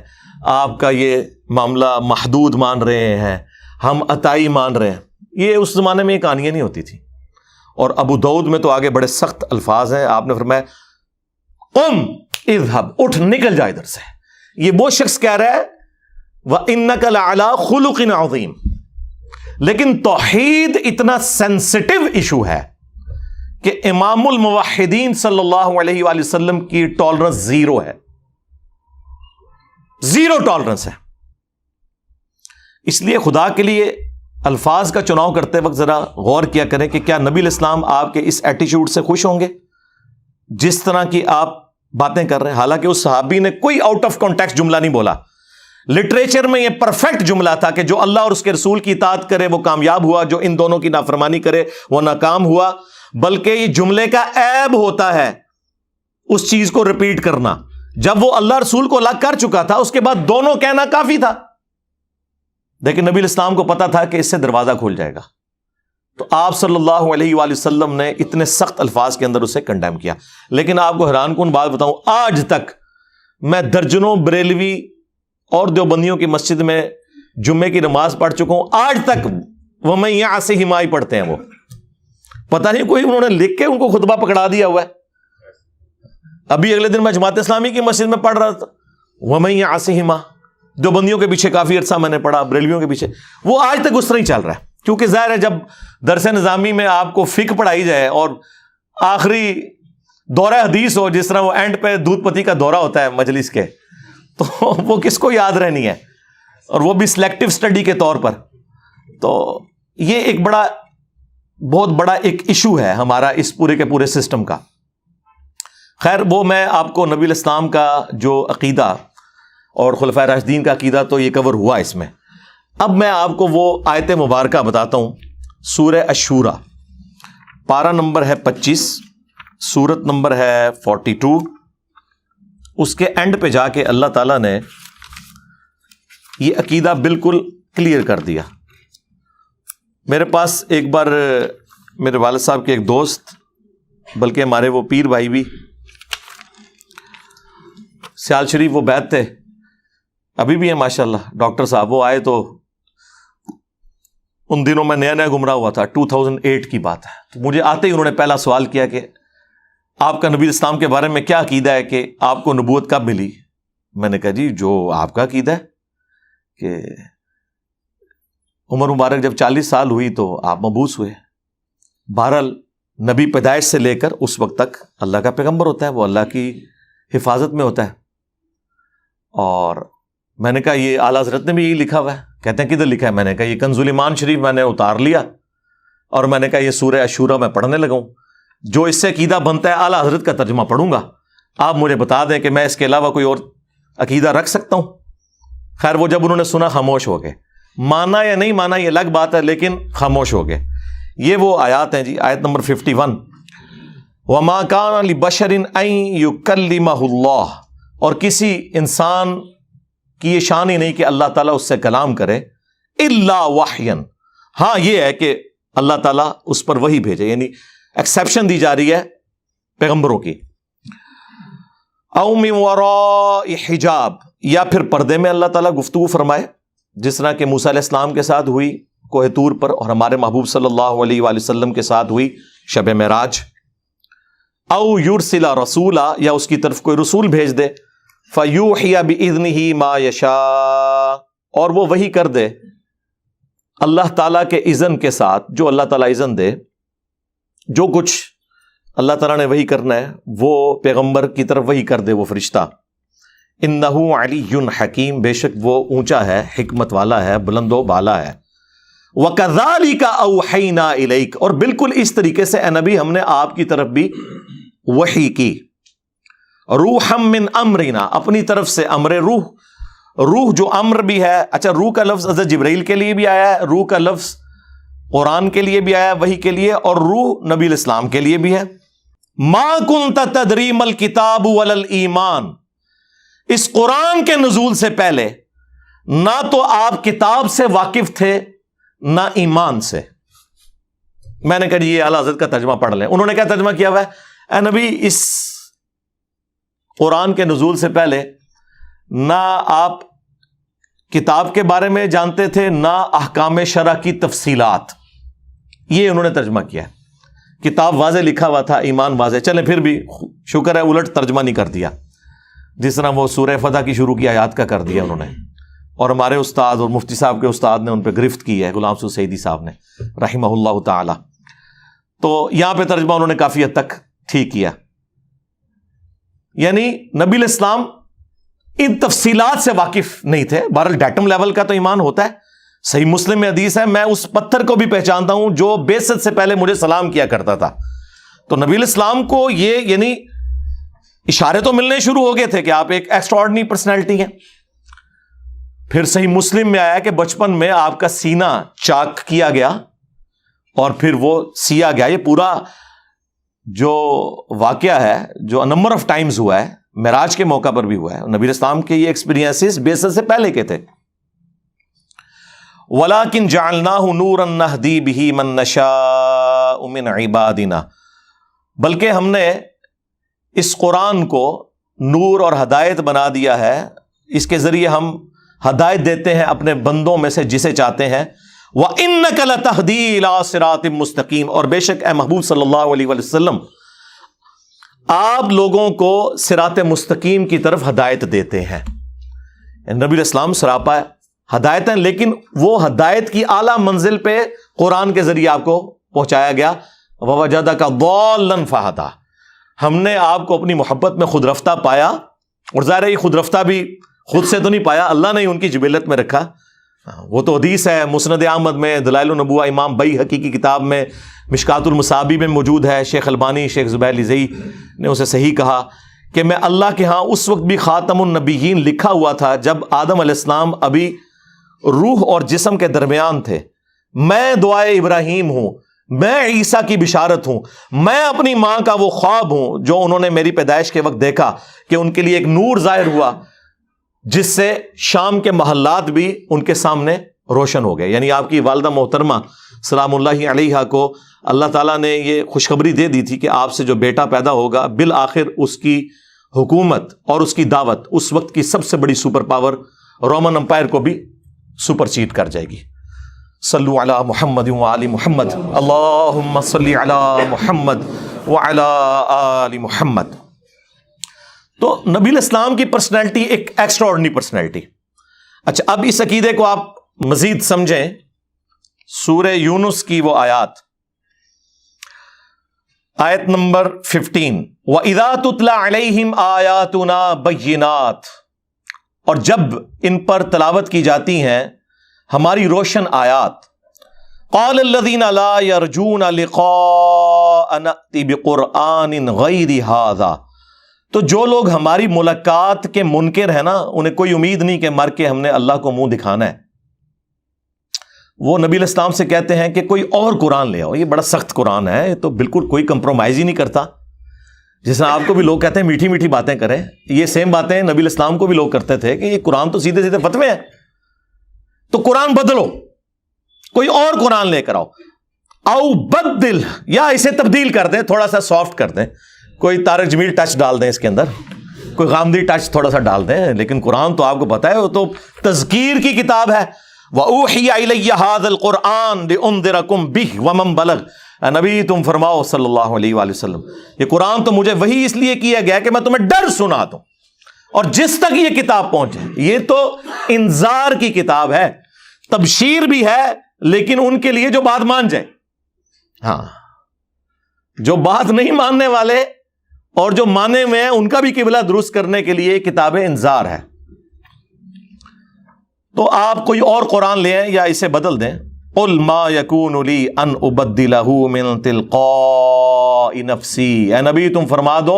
آپ کا یہ معاملہ محدود مان رہے ہیں، ہم عطائی مان رہے ہیں. یہ اس زمانے میں یہ کہانیاں نہیں ہوتی تھی. اور ابو داؤد میں تو آگے بڑے سخت الفاظ ہیں. آپ نے فرمایا قم اذهب، اٹھ نکل جا ادھر سے. یہ وہ شخص کہہ رہا ہے وَإِنَّكَ لَعَلَىٰ خُلُقٍ عَظِيمٍ. لیکن توحید اتنا سینسٹیو ایشو ہے کہ امام الموحدین صلی اللہ علیہ وآلہ وسلم کی ٹالرنس زیرو ہے، زیرو ٹالرنس ہے. اس لیے خدا کے لیے الفاظ کا چناؤ کرتے وقت ذرا غور کیا کریں کہ کیا نبی الاسلام آپ کے اس ایٹیچیوڈ سے خوش ہوں گے جس طرح کی آپ باتیں کر رہے ہیں. حالانکہ اس صحابی نے کوئی آؤٹ آف کانٹیکسٹ جملہ نہیں بولا، لٹریچر میں یہ پرفیکٹ جملہ تھا کہ جو اللہ اور اس کے رسول کی اطاعت کرے وہ کامیاب ہوا، جو ان دونوں کی نافرمانی کرے وہ ناکام ہوا. بلکہ یہ جملے کا عیب ہوتا ہے اس چیز کو ریپیٹ کرنا. جب وہ اللہ رسول کو الگ کر چکا تھا اس کے بعد دونوں کہنا کافی تھا، لیکن نبی الاسلام کو پتا تھا کہ اس سے دروازہ کھل جائے گا. تو آپ صلی اللہ علیہ وآلہ وسلم نے اتنے سخت الفاظ کے اندر اسے کنڈیم کیا. لیکن آپ کو حیران کن بات بتاؤں، آج تک میں درجنوں بریلوی اور دیوبندیوں کی مسجد میں جمعے کی نماز پڑھ چکا ہوں، آج تک وہ میں یہاں سے ہمائی پڑھتے ہیں. وہ پتہ نہیں کوئی انہوں نے لکھ کے ان کو خطبہ پکڑا دیا ہوا ہے. ابھی اگلے دن میں جماعت اسلامی کی مسجد میں پڑھ رہا تھا وہ میں یہاں سے ہما. دیوبندیوں کے پیچھے کافی عرصہ میں نے پڑھا، بریلویوں کے پیچھے، وہ آج تک اس طرح ہی چل رہا ہے. کیونکہ ظاہر ہے جب درس نظامی میں آپ کو فقہ پڑھائی جائے اور آخری دورہ حدیث ہو، جس طرح وہ اینڈ پہ دودھ پتی کا دورہ ہوتا ہے مجلس کے، تو وہ کس کو یاد رہنی ہے، اور وہ بھی سلیکٹو سٹڈی کے طور پر. تو یہ ایک بہت بڑا ایک ایشو ہے ہمارا اس پورے کے پورے سسٹم کا. خیر وہ میں آپ کو نبی الاسلام کا جو عقیدہ اور خلفائے راشدین کا عقیدہ تو یہ کور ہوا اس میں. اب میں آپ کو وہ آیت مبارکہ بتاتا ہوں. سورہ الشورى، پارہ نمبر ہے 25، سورت نمبر ہے 42. اس کے اینڈ پہ جا کے اللہ تعالیٰ نے یہ عقیدہ بالکل کلیئر کر دیا. میرے پاس ایک بار میرے والد صاحب کے ایک دوست، بلکہ ہمارے وہ پیر بھائی بھی سیال شریف وہ بیت تھے، ابھی بھی ہیں ماشاءاللہ، ڈاکٹر صاحب. وہ آئے تو ان دنوں میں نیا گمراہ ہوا تھا، 2008 کی بات ہے. تو مجھے آتے ہی انہوں نے پہلا سوال کیا کہ آپ کا نبی اسلام کے بارے میں کیا عقیدہ ہے کہ آپ کو نبوت کب ملی؟ میں نے کہا جی جو آپ کا عقیدہ ہے کہ عمر مبارک جب 40 سال ہوئی تو آپ مبعوث ہوئے. بہرحال نبی پیدائش سے لے کر اس وقت تک اللہ کا پیغمبر ہوتا ہے، وہ اللہ کی حفاظت میں ہوتا ہے. اور میں نے کہا یہ اعلیٰ حضرت نے بھی یہی لکھا ہوا ہے. کہتے ہیں کدھر لکھا ہے؟ میں نے کہا یہ کنز الایمان شریف میں نے اتار لیا اور میں نے کہا یہ سورہ الشورى میں پڑھنے لگا ہوں. جو اس سے عقیدہ بنتا ہے اعلیٰ حضرت کا ترجمہ پڑھوں گا. آپ مجھے بتا دیں کہ میں اس کے علاوہ کوئی اور عقیدہ رکھ سکتا ہوں. خیر وہ جب انہوں نے سنا خاموش ہو گئے. مانا یا نہیں مانا یہ الگ بات ہے، لیکن خاموش ہو گئے. یہ وہ آیات ہیں جی، آیت نمبر 51، وَمَا كَانَ لِبَشَرٍ أَن يُكَلِّمَهُ اللَّهُ. اور کسی انسان کی یہ شان ہی نہیں کہ اللہ تعالیٰ اس سے کلام کرے، الا وحیًا. ہاں یہ ہے کہ اللہ تعالیٰ اس پر وحی بھیجے، یعنی ایکسیپشن دی جا رہی ہے پیغمبروں کی. او من وراء حجاب، یا پھر پردے میں اللہ تعالیٰ گفتگو فرمائے، جس طرح کہ موسیٰ علیہ السلام کے ساتھ ہوئی کوہ طور پر، اور ہمارے محبوب صلی اللہ علیہ وآلہ وسلم کے ساتھ ہوئی شب معراج. او یرسل رسولا، یا اس کی طرف کوئی رسول بھیج دے، فیوحی بإذنہ ما یشاء، اور وہ وحی کر دے اللہ تعالیٰ کے اذن کے ساتھ، جو اللہ تعالیٰ اذن دے. جو کچھ اللہ تعالیٰ نے وحی کرنا ہے وہ پیغمبر کی طرف وحی کر دے وہ فرشتہ. انہ علی حکیم، بے شک وہ اونچا ہے، حکمت والا ہے، بلند و بالا ہے. وَكَذَلِكَ أَوْحَيْنَا إِلَيْكَ، اور بالکل اس طریقے سے اے نبی ہم نے آپ کی طرف بھی وحی کی. روحم من امرنا، اپنی طرف سے امر روح. روح جو امر بھی ہے، اچھا روح کا لفظ حضرت جبرائیل کے لیے بھی آیا ہے، روح کا لفظ قرآن کے لیے بھی آیا وحی کے لیے, اور روح نبی الاسلام کے لیے بھی ہے. ما کنت تدری ما الکتاب ولا الایمان, اس قرآن کے نزول سے پہلے نہ تو آپ کتاب سے واقف تھے نہ ایمان سے. میں نے کہا جی یہ اعلیٰ حضرت کا ترجمہ پڑھ لیں. انہوں نے کیا ترجمہ کیا ہوا ہے؟ اے نبی, اس قرآن کے نزول سے پہلے نہ آپ کتاب کے بارے میں جانتے تھے نہ احکام شرع کی تفصیلات. یہ انہوں نے ترجمہ کیا ہے. کتاب واضح لکھا ہوا تھا, ایمان واضح. چلیں پھر بھی شکر ہے الٹ ترجمہ نہیں کر دیا, جس طرح وہ سورہ فتح کی شروع کی آیات کا کر دیا انہوں نے, اور ہمارے استاد اور مفتی صاحب کے استاد نے ان پہ گرفت کی ہے, غلام سعود سعیدی صاحب نے رحمہ اللہ تعالی. تو یہاں پہ ترجمہ انہوں نے کافی حد تک ٹھیک کیا. یعنی نبی الاسلام ان تفصیلات سے واقف نہیں تھے. بہرحال ڈیٹم لیول کا تو ایمان ہوتا ہے. صحیح مسلم میں حدیث ہے, میں اس پتھر کو بھی پہچانتا ہوں جو بعثت سے پہلے مجھے سلام کیا کرتا تھا. تو نبی الاسلام کو یہ یعنی اشارے تو ملنے شروع ہو گئے تھے کہ آپ ایک ایکسٹرا آرڈنری پرسنالٹی ہیں. پھر صحیح مسلم میں آیا کہ بچپن میں آپ کا سینہ چاک کیا گیا اور پھر وہ سیا گیا. یہ پورا جو واقعہ ہے جو نمبر آف ٹائمز ہوا ہے, معراج کے موقع پر بھی ہوا ہے. نبی الاسلام کے یہ ایکسپیرینسز بعثت سے پہلے کے تھے. وَلَكِنْ جَعَلْنَاهُ نُورًا نَهْدِي بِهِ مَن نَّشَاءُ مِنْ عِبَادِنَا, بلکہ ہم نے اس قرآن کو نور اور ہدایت بنا دیا ہے. اس کے ذریعے ہم ہدایت دیتے ہیں اپنے بندوں میں سے جسے چاہتے ہیں. وَإِنَّكَ لَتَهْدِي إِلَىٰ صِرَاطٍ مُسْتَقِيمٍ, اور بے شک اے محبوب صلی اللہ علیہ وسلم آپ لوگوں کو صراط مستقیم کی طرف ہدایت دیتے ہیں. نبی الاسلام سراپا ہدایت ہیں, لیکن وہ ہدایت کی اعلیٰ منزل پہ قرآن کے ذریعے آپ کو پہنچایا گیا. وَوَجَدَكَ ضَالًّا فَهَدَىٰ, ہم نے آپ کو اپنی محبت میں خود رفتہ پایا. اور ظاہر ہے یہ خود رفتہ بھی خود سے تو نہیں پایا, اللہ نے ہی ان کی جبلت میں رکھا. وہ تو حدیث ہے مسند احمد میں, دلائل النبوہ امام بیہقی کی کتاب میں, مشکات المصابیح میں موجود ہے. شیخ البانی شیخ زبیر لزئی نے اسے صحیح کہا کہ میں اللہ کے ہاں اس وقت بھی خاتم النبیین لکھا ہوا تھا جب آدم علیہ السلام ابھی روح اور جسم کے درمیان تھے. میں دعائے ابراہیم ہوں, میں عیسیٰ کی بشارت ہوں, میں اپنی ماں کا وہ خواب ہوں جو انہوں نے میری پیدائش کے وقت دیکھا کہ ان کے لیے ایک نور ظاہر ہوا جس سے شام کے محلات بھی ان کے سامنے روشن ہو گئے. یعنی آپ کی والدہ محترمہ سلام اللہ علیہا کو اللہ تعالیٰ نے یہ خوشخبری دے دی تھی کہ آپ سے جو بیٹا پیدا ہوگا بالآخر اس کی حکومت اور اس کی دعوت اس وقت کی سب سے بڑی سپر پاور رومن امپائر کو بھی سپر چیٹ کر جائے گی. صلو علی محمد وآل محمد, اللہم صلی علی محمد وعلی آل محمد. تو نبی الاسلام کی پرسنالٹی ایک ایکسٹرا آرڈنری پرسنالٹی. اچھا, اب اس عقیدے کو آپ مزید سمجھیں. سورہ یونس کی وہ آیات, آیت نمبر 15, وَإِذَا تُتْلَى عَلَيْهِمْ آيَاتُنَا بَيِّنَاتٍ, اور جب ان پر تلاوت کی جاتی ہیں ہماری روشن آیات. قَالَ الَّذِينَ لَا يَرْجُونَ لِقَاءَ نَأْتِ بِقُرْآنٍ غَيْرِ هَذَا, تو جو لوگ ہماری ملاقات کے منکر ہیں نا, انہیں کوئی امید نہیں کہ مر کے ہم نے اللہ کو منہ دکھانا ہے. وہ نبی علیہ السلام سے کہتے ہیں کہ کوئی اور قرآن لے آؤ, یہ بڑا سخت قرآن ہے, یہ تو بالکل کوئی کمپرومائز ہی نہیں کرتا. جس طرح آپ کو بھی لوگ کہتے ہیں میٹھی میٹھی باتیں کریں, یہ سیم باتیں نبی علیہ السلام کو بھی لوگ کرتے تھے کہ یہ قرآن تو سیدھے سیدھے فتوے ہیں, تو قرآن بدلو, کوئی اور قرآن لے کر آؤ. او بدل, یا اسے تبدیل کر دیں, تھوڑا سا سافٹ کر دیں, کوئی طارق جمیل ٹچ ڈال دیں اس کے اندر, کوئی غامدی ٹچ تھوڑا سا ڈال دیں. لیکن قرآن تو آپ کو پتہ ہے وہ تو تذکیر کی کتاب ہے. وَأُوحِيَ إِلَيَّ هَذَا الْقُرْآنُ لِأُنذِرَكُم بِهِ وَمَن بَلَغَ, نبی تم فرماؤ صلی اللہ علیہ وآلہ وسلم, یہ قرآن تو مجھے وہی اس لیے کیا گیا کہ میں تمہیں ڈر سنا دوں, اور جس تک یہ کتاب پہنچے. یہ تو انذار کی کتاب ہے, تبشیر بھی ہے, لیکن ان کے لیے جو بات مان جائے. ہاں, جو بات نہیں ماننے والے اور جو مانے ہوئے ہیں ان کا بھی قبلہ درست کرنے کے لیے کتاب انذار ہے. تو آپ کوئی اور قرآن لے آئیں یا اسے بدل دیں. قُلْ مَا يَكُونُ لِي أَنْ أُبَدِّلَهُ مِنْ تِلْقَاءِ نَفْسِي, اے نبی تم فرما دو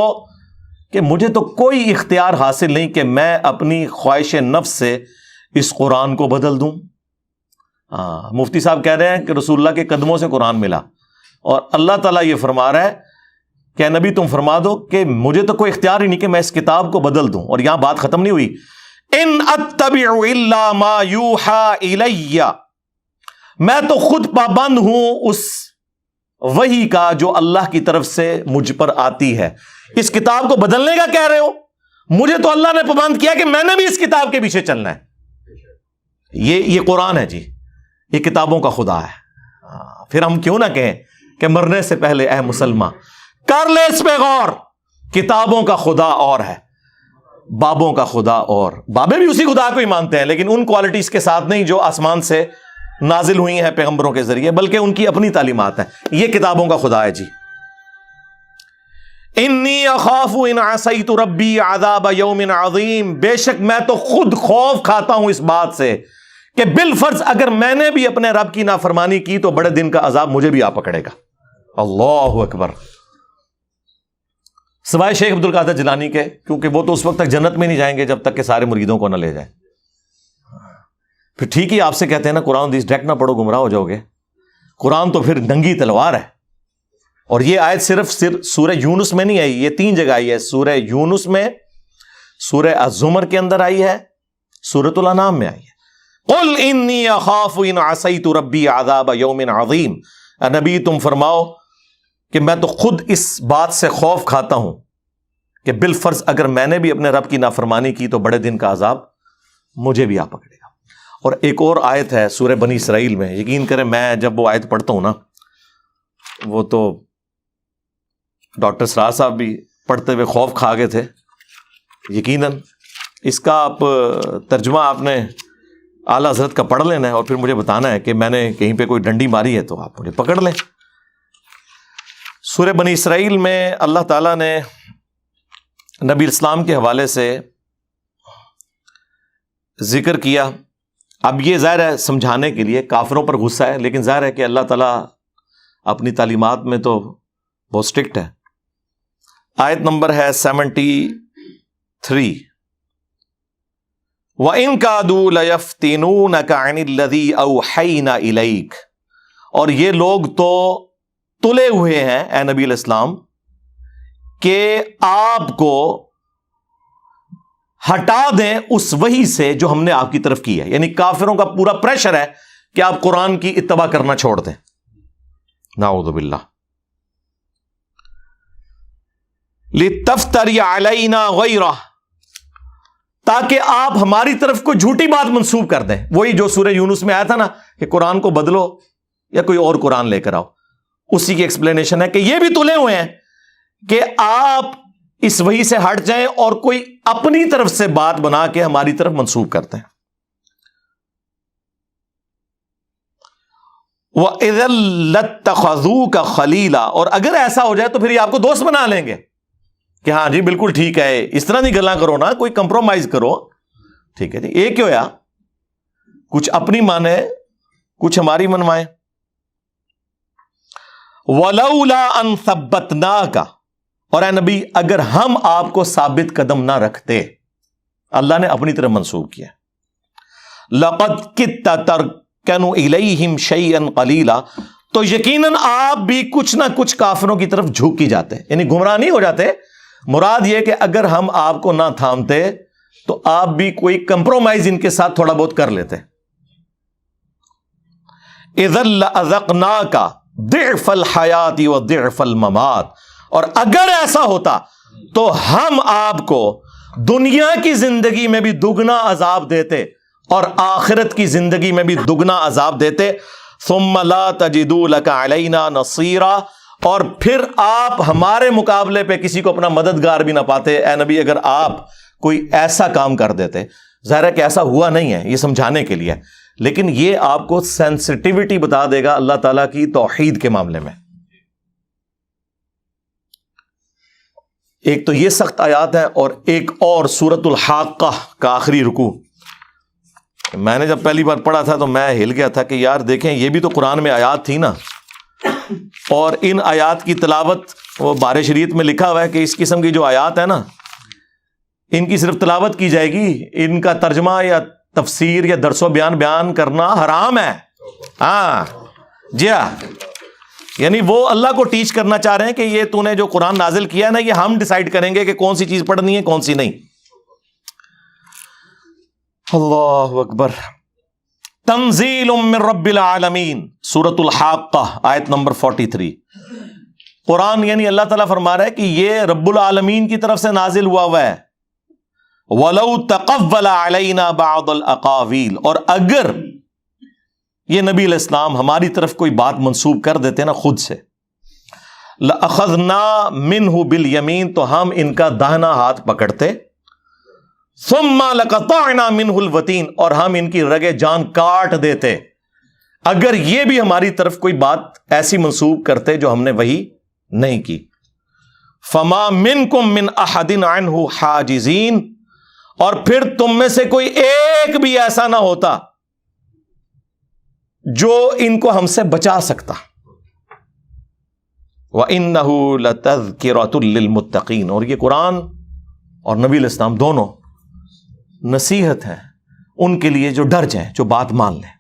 کہ مجھے تو کوئی اختیار حاصل نہیں کہ میں اپنی خواہش نفس سے اس قرآن کو بدل دوں. مفتی صاحب کہہ رہے ہیں کہ رسول اللہ کے قدموں سے قرآن ملا، اور اللہ تعالیٰ یہ فرما رہا ہے کہ نبی تم فرما دو کہ مجھے تو کوئی اختیار ہی نہیں کہ میں اس کتاب کو بدل دوں. اور یہاں بات ختم نہیں ہوئی. ان اتبع الا ما یوحى الی، میں تو خود پابند ہوں اس وحی کا جو اللہ کی طرف سے مجھ پر آتی ہے. اس کتاب کو بدلنے کا کہہ رہے ہو؟ مجھے تو اللہ نے پابند کیا کہ میں نے بھی اس کتاب کے پیچھے چلنا ہے. یہ قرآن ہے جی، یہ کتابوں کا خدا ہے. پھر ہم کیوں نہ کہیں کہ مرنے سے پہلے اے مسلمان کر لے اس پہ غور. کتابوں کا خدا اور ہے، بابوں کا خدا اور. بابے بھی اسی خدا کو ہی مانتے ہیں، لیکن ان کوالٹیز کے ساتھ نہیں جو آسمان سے نازل ہوئی ہیں پیغمبروں کے ذریعے، بلکہ ان کی اپنی تعلیمات ہیں. یہ کتابوں کا خدا ہے جی. انی اخاف ان عصیت ربی عذاب یوم عظیم، بے شک میں تو خود خوف کھاتا ہوں اس بات سے کہ بالفرض اگر میں نے بھی اپنے رب کی نافرمانی کی تو بڑے دن کا عذاب مجھے بھی آ پکڑے گا. اللہ اکبر. سوائے شیخ عبد القادر جیلانی کے، کیونکہ وہ تو اس وقت تک جنت میں نہیں جائیں گے جب تک کہ سارے مریدوں کو نہ لے جائیں. پھر ٹھیک ہی آپ سے کہتے ہیں نا قرآن حدیث ڈائریکٹ نہ پڑھو گمراہ ہو جاؤ گے. قرآن تو پھر ننگی تلوار ہے. اور یہ آیت صرف سورہ یونس میں نہیں آئی، یہ 3 جگہ آئی ہے. سورہ یونس میں، سورہ الزمر کے اندر آئی ہے، سورۃ الانعام میں آئی ہے. قل انی اخاف ان عصیت ربی عذاب یوم عظیم. نبی تم فرماؤ کہ میں تو خود اس بات سے خوف کھاتا ہوں کہ بالفرض اگر میں نے بھی اپنے رب کی نافرمانی کی تو بڑے دن کا عذاب مجھے بھی آ پکڑے گا. اور ایک اور آیت ہے سورہ بنی اسرائیل میں، یقین کریں میں جب وہ آیت پڑھتا ہوں نا، وہ تو ڈاکٹر سرار صاحب بھی پڑھتے ہوئے خوف کھا گئے تھے یقیناً. اس کا آپ ترجمہ آپ نے اعلیٰ حضرت کا پڑھ لینا ہے اور پھر مجھے بتانا ہے کہ میں نے کہیں پہ کوئی ڈنڈی ماری ہے تو آپ مجھے پکڑ لیں. سورہ بنی اسرائیل میں اللہ تعالیٰ نے نبی اسلام کے حوالے سے ذکر کیا. اب یہ ظاہر ہے سمجھانے کے لیے، کافروں پر غصہ ہے، لیکن ظاہر ہے کہ اللہ تعالیٰ اپنی تعلیمات میں تو بہت اسٹرکٹ ہے. آیت نمبر ہے 73. وَإِن كَادُوا لَيَفْتِنُونَكَ عَنِ الَّذِي أَوْحَيْنَا إِلَيْكَ، اور یہ لوگ تو تلے ہوئے ہیں اے نبی علیہ السلام کہ آپ کو ہٹا دیں اس وحی سے جو ہم نے آپ کی طرف کی ہے. یعنی کافروں کا پورا پریشر ہے کہ آپ قرآن کی اتباع کرنا چھوڑ دیں. نعوذ باللہ. لِتَفْتَرِيَ عَلَيْنَا غَيْرَهُ، تاکہ آپ ہماری طرف کوئی جھوٹی بات منسوب کر دیں. وہی جو سورہ یونس میں آیا تھا نا کہ قرآن کو بدلو یا کوئی اور قرآن لے کر آؤ، اسی کی ایکسپلینیشن ہے کہ یہ بھی تلے ہوئے ہیں کہ آپ اس وحی سے ہٹ جائیں اور کوئی اپنی طرف سے بات بنا کے ہماری طرف منسوب کرتے ہیں. وَإِذًا لَاتَّخَذُوكَ خَلِيلًا، اور اگر ایسا ہو جائے تو پھر یہ آپ کو دوست بنا لیں گے کہ ہاں جی بالکل ٹھیک ہے، اس طرح نہیں گلاں کرو نا، کوئی کمپرومائز کرو. ٹھیک ہے جی، یہ کیوں یا کچھ اپنی مانے کچھ ہماری منوائیں. وَلَوْلَا أَن ثَبَّتْنَاكَ، اور اے نبی اگر ہم آپ کو ثابت قدم نہ رکھتے، اللہ نے اپنی طرف منسوب کیا. لَقَدْ كِدتَّ تَرْكَنُ إِلَيْهِمْ شَيْئًا قَلِيلًا، تو یقیناً آپ بھی کچھ نہ کچھ کافروں کی طرف جھک ہی جاتے، یعنی گمراہ نہیں ہو جاتے. مراد یہ کہ اگر ہم آپ کو نہ تھامتے تو آپ بھی کوئی کمپرومائز ان کے ساتھ تھوڑا بہت کر لیتے. اذا لأذقناك ضعف الحیات وضعف الممات، اور اگر ایسا ہوتا تو ہم آپ کو دنیا کی زندگی میں بھی دگنا عذاب دیتے اور آخرت کی زندگی میں بھی دگنا عذاب دیتے. ثم لا تجدوا لك علينا نصيرا، اور پھر آپ ہمارے مقابلے پہ کسی کو اپنا مددگار بھی نہ پاتے. اے نبی اگر آپ کوئی ایسا کام کر دیتے، ظاہر ہے کہ ایسا ہوا نہیں ہے، یہ سمجھانے کے لیے، لیکن یہ آپ کو سینسٹیوٹی بتا دے گا اللہ تعالیٰ کی توحید کے معاملے میں. ایک تو یہ سخت آیات ہیں، اور ایک اور سورۃ الحاقہ کا آخری رکوع. میں نے جب پہلی بار پڑھا تھا تو میں ہل گیا تھا کہ یار دیکھیں یہ بھی تو قرآن میں آیات تھی نا، اور ان آیات کی تلاوت وہ بارِ شریعت میں لکھا ہوا ہے کہ اس قسم کی جو آیات ہے نا ان کی صرف تلاوت کی جائے گی، ان کا ترجمہ یا تفسیر یا درس و بیان کرنا حرام ہے. ہاں جی ہاں، یعنی وہ اللہ کو ٹیچ کرنا چاہ رہے ہیں کہ یہ تو نے جو قرآن نازل کیا ہے نا، یہ ہم ڈیسائیڈ کریں گے کہ کون سی چیز پڑھنی ہے کون سی نہیں. اللہ اکبر. تنزیل من رب العالمین، سورۃ الحاقہ آیت نمبر 43. قرآن یعنی اللہ تعالیٰ فرما رہا ہے کہ یہ رب العالمین کی طرف سے نازل ہوا ہے. وَلَوْ تَقَوَّلَ عَلَيْنَا بَعْضَ الْأَقَاوِيلِ، اور اگر یہ نبی علیہ السلام ہماری طرف کوئی بات منسوب کر دیتے نا خود سے، لَأَخَذْنَا مِنْهُ بِالْيَمِينِ، تو ہم ان کا داہنا ہاتھ پکڑتے، ثُمَّ لَقَطَعْنَا مِنْهُ الْوَتِينَ، اور ہم ان کی رگے جان کاٹ دیتے اگر یہ بھی ہماری طرف کوئی بات ایسی منسوب کرتے جو ہم نے وہی نہیں کی. فَمَا مِنْكُمْ مِنْ أَحَدٍ عَنْهُ حَاجِزِينَ، اور پھر تم میں سے کوئی ایک بھی ایسا نہ ہوتا جو ان کو ہم سے بچا سکتا. وَإِنَّهُ لَتَذْكِرَةٌ لِّلْمُتَّقِينَ، اور یہ قرآن اور نبی علیہ السلام دونوں نصیحت ہیں ان کے لیے جو ڈر جائیں، جو بات مان لیں.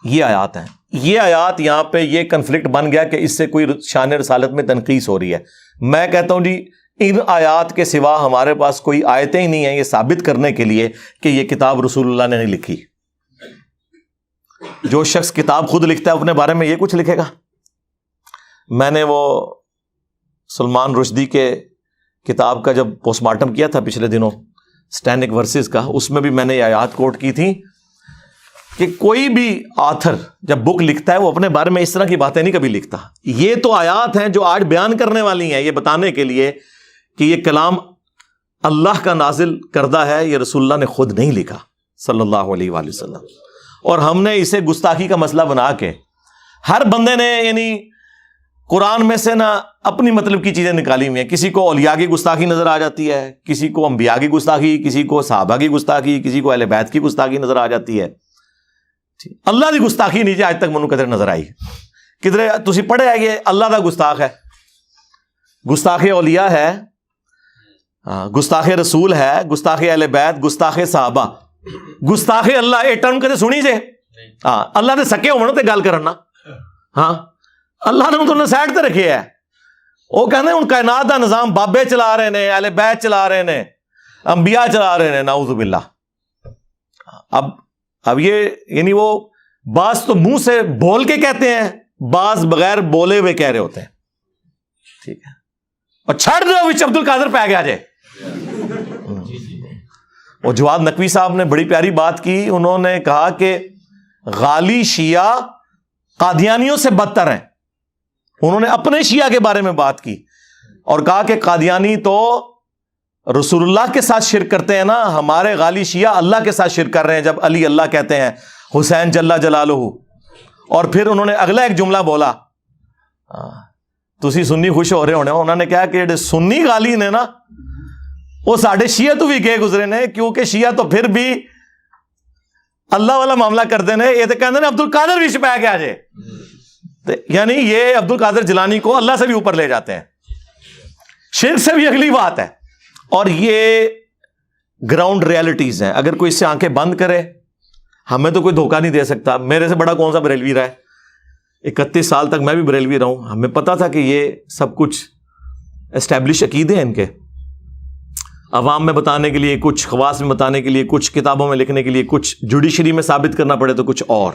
یہ آیات ہیں. یہ آیات یہاں پہ یہ کنفلکٹ بن گیا کہ اس سے کوئی شان رسالت میں تنقیص ہو رہی ہے. میں کہتا ہوں جی ان آیات کے سوا ہمارے پاس کوئی آیتیں ہی نہیں ہیں یہ ثابت کرنے کے لیے کہ یہ کتاب رسول اللہ نے نہیں لکھی. جو شخص کتاب خود لکھتا ہے اپنے بارے میں یہ کچھ لکھے گا. میں نے وہ سلمان رشدی کے کتاب کا جب پوسٹ مارٹم کیا تھا پچھلے دنوں سٹینک ورسز کا، اس میں بھی میں نے یہ آیات کوٹ کی تھی کہ کوئی بھی آتھر جب بک لکھتا ہے وہ اپنے بارے میں اس طرح کی باتیں نہیں کبھی لکھتا. یہ تو آیات ہیں جو آج بیان کرنے والی ہیں، یہ بتانے کے لیے کہ یہ کلام اللہ کا نازل کردہ ہے، یہ رسول اللہ نے خود نہیں لکھا صلی اللہ علیہ وآلہ وسلم. اور ہم نے اسے گستاخی کا مسئلہ بنا کے ہر بندے نے یعنی قرآن میں سے نا اپنی مطلب کی چیزیں نکالی ہوئی ہیں. کسی کو اولیاء کی گستاخی نظر آ جاتی ہے، کسی کو انبیاء کی گستاخی، کسی کو صحابہ کی گستاخی، کسی کو اہل بیت کی گستاخی نظر آ جاتی ہے. اللہ کی گستاخی نہیں جی آج تک منو کدھر نظر آئی. کدھر تسی پڑھے ہے یہ اللہ دا گستاخ ہے، گستاخ اولیاء ہے، گستاخ رسول ہے، گستاخ اہل بیت، گستاخ صحابہ، گستاخ اللہ. یہ ٹرم کدے سنی جے؟ ہاں اللہ دے سکے ہونا تے گل کرنا. ہاں اللہ نے انہوں نے سائڈ تے رکھے ہے. وہ کہنے ان کائنات دا نظام بابے چلا رہے نے، اہل بیت چلا رہے نے، انبیاء چلا رہے نے، نعوذ باللہ. اب یہ یعنی وہ بعض تو منہ سے بول کے کہتے ہیں، بعض بغیر بولے ہوئے کہہ رہے ہوتے ہیں. ٹھیک ہے، اور چھڑ دو وچ عبد القادر پہ گیا جے. اور جواد نقوی صاحب نے بڑی پیاری بات کی. انہوں نے کہا کہ غالی شیعہ قادیانیوں سے بدتر ہیں. انہوں نے اپنے شیعہ کے بارے میں بات کی اور کہا کہ قادیانی تو رسول اللہ کے ساتھ شرک کرتے ہیں نا، ہمارے غالی شیعہ اللہ کے ساتھ شرک کر رہے ہیں جب علی اللہ کہتے ہیں، حسین جل جلالہ. اور پھر انہوں نے اگلا ایک جملہ بولا، تسی سنی خوش ہو رہے ہونے، انہوں نے کہا کہ سنی غالی نے نا وہ ساڑھے شیعہ تو بھی گئے گزرے نے، کیونکہ شیعہ تو پھر بھی اللہ والا معاملہ کرتے ہیں. یہ تو کہتے ہیں عبد القادر بھی چھپایا گیا جے، یعنی یہ عبد القادر جیلانی کو اللہ سے بھی اوپر لے جاتے ہیں. شرک سے بھی اگلی بات ہے. اور یہ گراؤنڈ ریالٹیز ہیں. اگر کوئی اس سے آنکھیں بند کرے ہمیں تو کوئی دھوکہ نہیں دے سکتا. میرے سے بڑا کون سا بریلوی رہا ہے، 31 سال تک میں بھی بریلوی رہا ہوں. ہمیں پتا تھا کہ یہ سب کچھ اسٹیبلش عقیدے ہیں ان کے، عوام میں بتانے کے لیے کچھ، خواص میں بتانے کے لیے کچھ، کتابوں میں لکھنے کے لیے کچھ، جوڈیشری میں ثابت کرنا پڑے تو کچھ اور.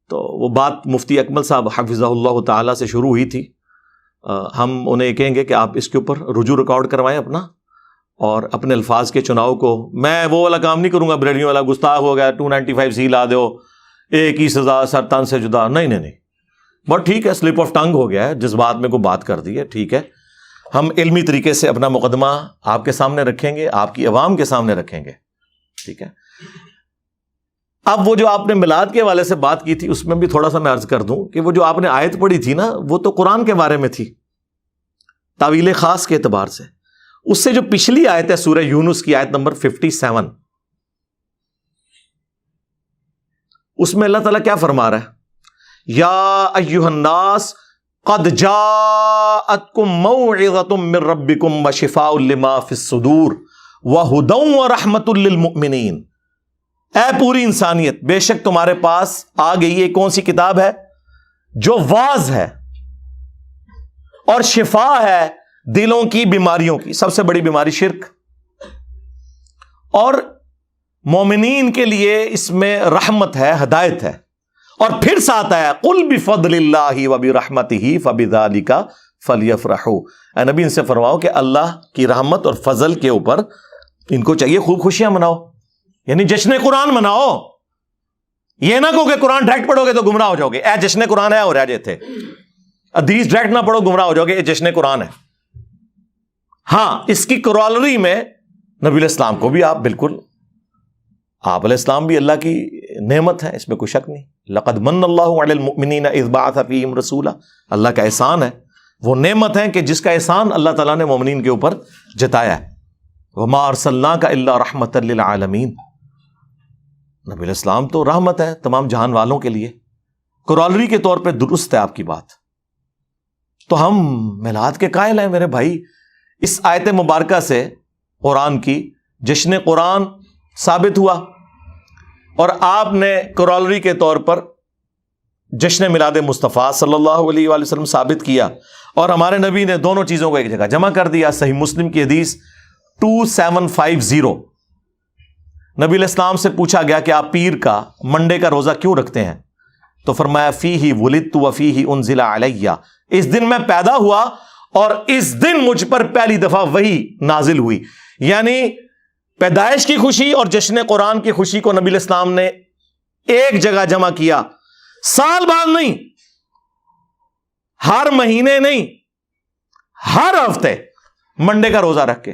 تو وہ بات مفتی اکمل صاحب حفظہ اللہ تعالی سے شروع ہوئی تھی. ہم انہیں کہیں گے کہ آپ اس کے اوپر رجوع ریکارڈ کروائیں اپنا، اور اپنے الفاظ کے چناؤ کو. میں وہ والا کام نہیں کروں گا بریلویوں والا، گستاخ ہو گیا 295C لا دو، ایک ہی سزا سر تن سے جدا. نہیں، بٹ ٹھیک ہے، سلپ آف ٹنگ ہو گیا ہے، جذبات میں کوئی بات کر دی ہے، ٹھیک ہے. ہم علمی طریقے سے اپنا مقدمہ آپ کے سامنے رکھیں گے، آپ کی عوام کے سامنے رکھیں گے، ٹھیک ہے. اب وہ جو آپ نے میلاد کے حوالے سے بات کی تھی اس میں بھی تھوڑا سا میں عرض کر دوں کہ وہ جو آپ نے آیت پڑھی تھی نا وہ تو قرآن کے بارے میں تھی تعویل خاص کے اعتبار سے. اس سے جو پچھلی آیت ہے سورہ یونس کی آیت نمبر 57، اس میں اللہ تعالیٰ کیا فرما رہا ہے؟ یا ایھا الناس قد جاءتکم موعظۃ من ربکم وشفاء لما فی الصدور وہدی ورحمۃ للمؤمنین. اے پوری انسانیت، بے شک تمہارے پاس آ گئی ہے کون سی کتاب ہے؟ جو واعظ ہے اور شفا ہے دلوں کی بیماریوں کی، سب سے بڑی بیماری شرک، اور مومنین کے لیے اس میں رحمت ہے، ہدایت ہے۔ اور پھر ساتھ آیا قل بفضل اللہ وبرحمتہ فبذالک فلیفرحوا، اے نبی ان سے فرماؤ کہ اللہ کی رحمت اور فضل کے اوپر ان کو چاہیے خوب خوشیاں مناؤ، یعنی جشن قرآن مناؤ۔ یہ نہ کہو کہ قرآن ڈائریکٹ پڑھو گے تو گمراہ ہو جاؤ گے، اے جشن قرآن ہے اور رہ جاتے حدیث ڈائریکٹ نہ پڑھو گمراہ ہو جاؤ گے، یہ جشن قرآن ہے۔ ہاں اس کی کرالری میں نبی علیہ السلام کو بھی آپ بالکل، آپ علیہ السلام بھی اللہ کی نعمت ہے، اس میں کوئی شک نہیں۔ لقد من اللہ علی المؤمنین اذ بعث فیہم رسولا، اللہ کا احسان ہے، وہ نعمت ہے کہ جس کا احسان اللہ تعالیٰ نے مومنین کے اوپر جتایا ہے۔ وما ارسلناک الا رحمۃ للعالمین، نبی علیہ السلام تو رحمت ہے تمام جہان والوں کے لیے۔ کرالری کے طور پہ درست ہے آپ کی بات۔ تو ہم میلاد کے قائل ہیں میرے بھائی، اس آیت مبارکہ سے قرآن کی جشن قرآن ثابت ہوا، اور آپ نے کرالری کے طور پر جشن میلاد مصطفیٰ صلی اللہ علیہ وآلہ وسلم ثابت کیا، اور ہمارے نبی نے دونوں چیزوں کو ایک جگہ جمع کر دیا۔ صحیح مسلم کی حدیث 2750، نبی علیہ السلام سے پوچھا گیا کہ آپ پیر کا، منڈے کا روزہ کیوں رکھتے ہیں؟ تو فرمایا فیہ ولدت وفیہ انزل علیہ، اس دن میں پیدا ہوا اور اس دن مجھ پر پہلی دفعہ وحی نازل ہوئی۔ یعنی پیدائش کی خوشی اور جشن قرآن کی خوشی کو نبی علیہ السلام نے ایک جگہ جمع کیا، سال بعد نہیں، ہر مہینے نہیں، ہر ہفتے منڈے کا روزہ رکھ کے۔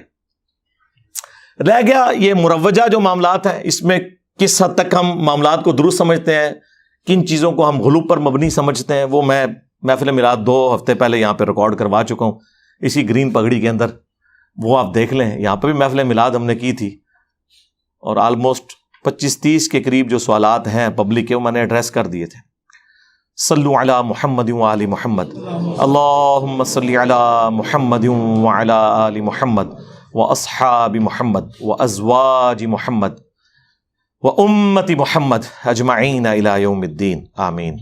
رہ گیا یہ مروجہ جو معاملات ہیں، اس میں کس حد تک ہم معاملات کو درست سمجھتے ہیں، کن چیزوں کو ہم غلو پر مبنی سمجھتے ہیں، وہ میں محفل میلاد 2 ہفتے پہلے یہاں پہ ریکارڈ کروا چکا ہوں اسی گرین پگڑی کے اندر، وہ آپ دیکھ لیں۔ یہاں پہ بھی محفل میلاد ہم نے کی تھی، اور آلموسٹ 25-30 کے قریب جو سوالات ہیں پبلک کے وہ میں نے ایڈریس کر دیے تھے۔ صلو علی محمد وآل محمد، اللہم صلی علی محمد وعلی آل محمد واصحاب محمد وازواج محمد وامت محمد اجمعین الی یوم الدین، آمین۔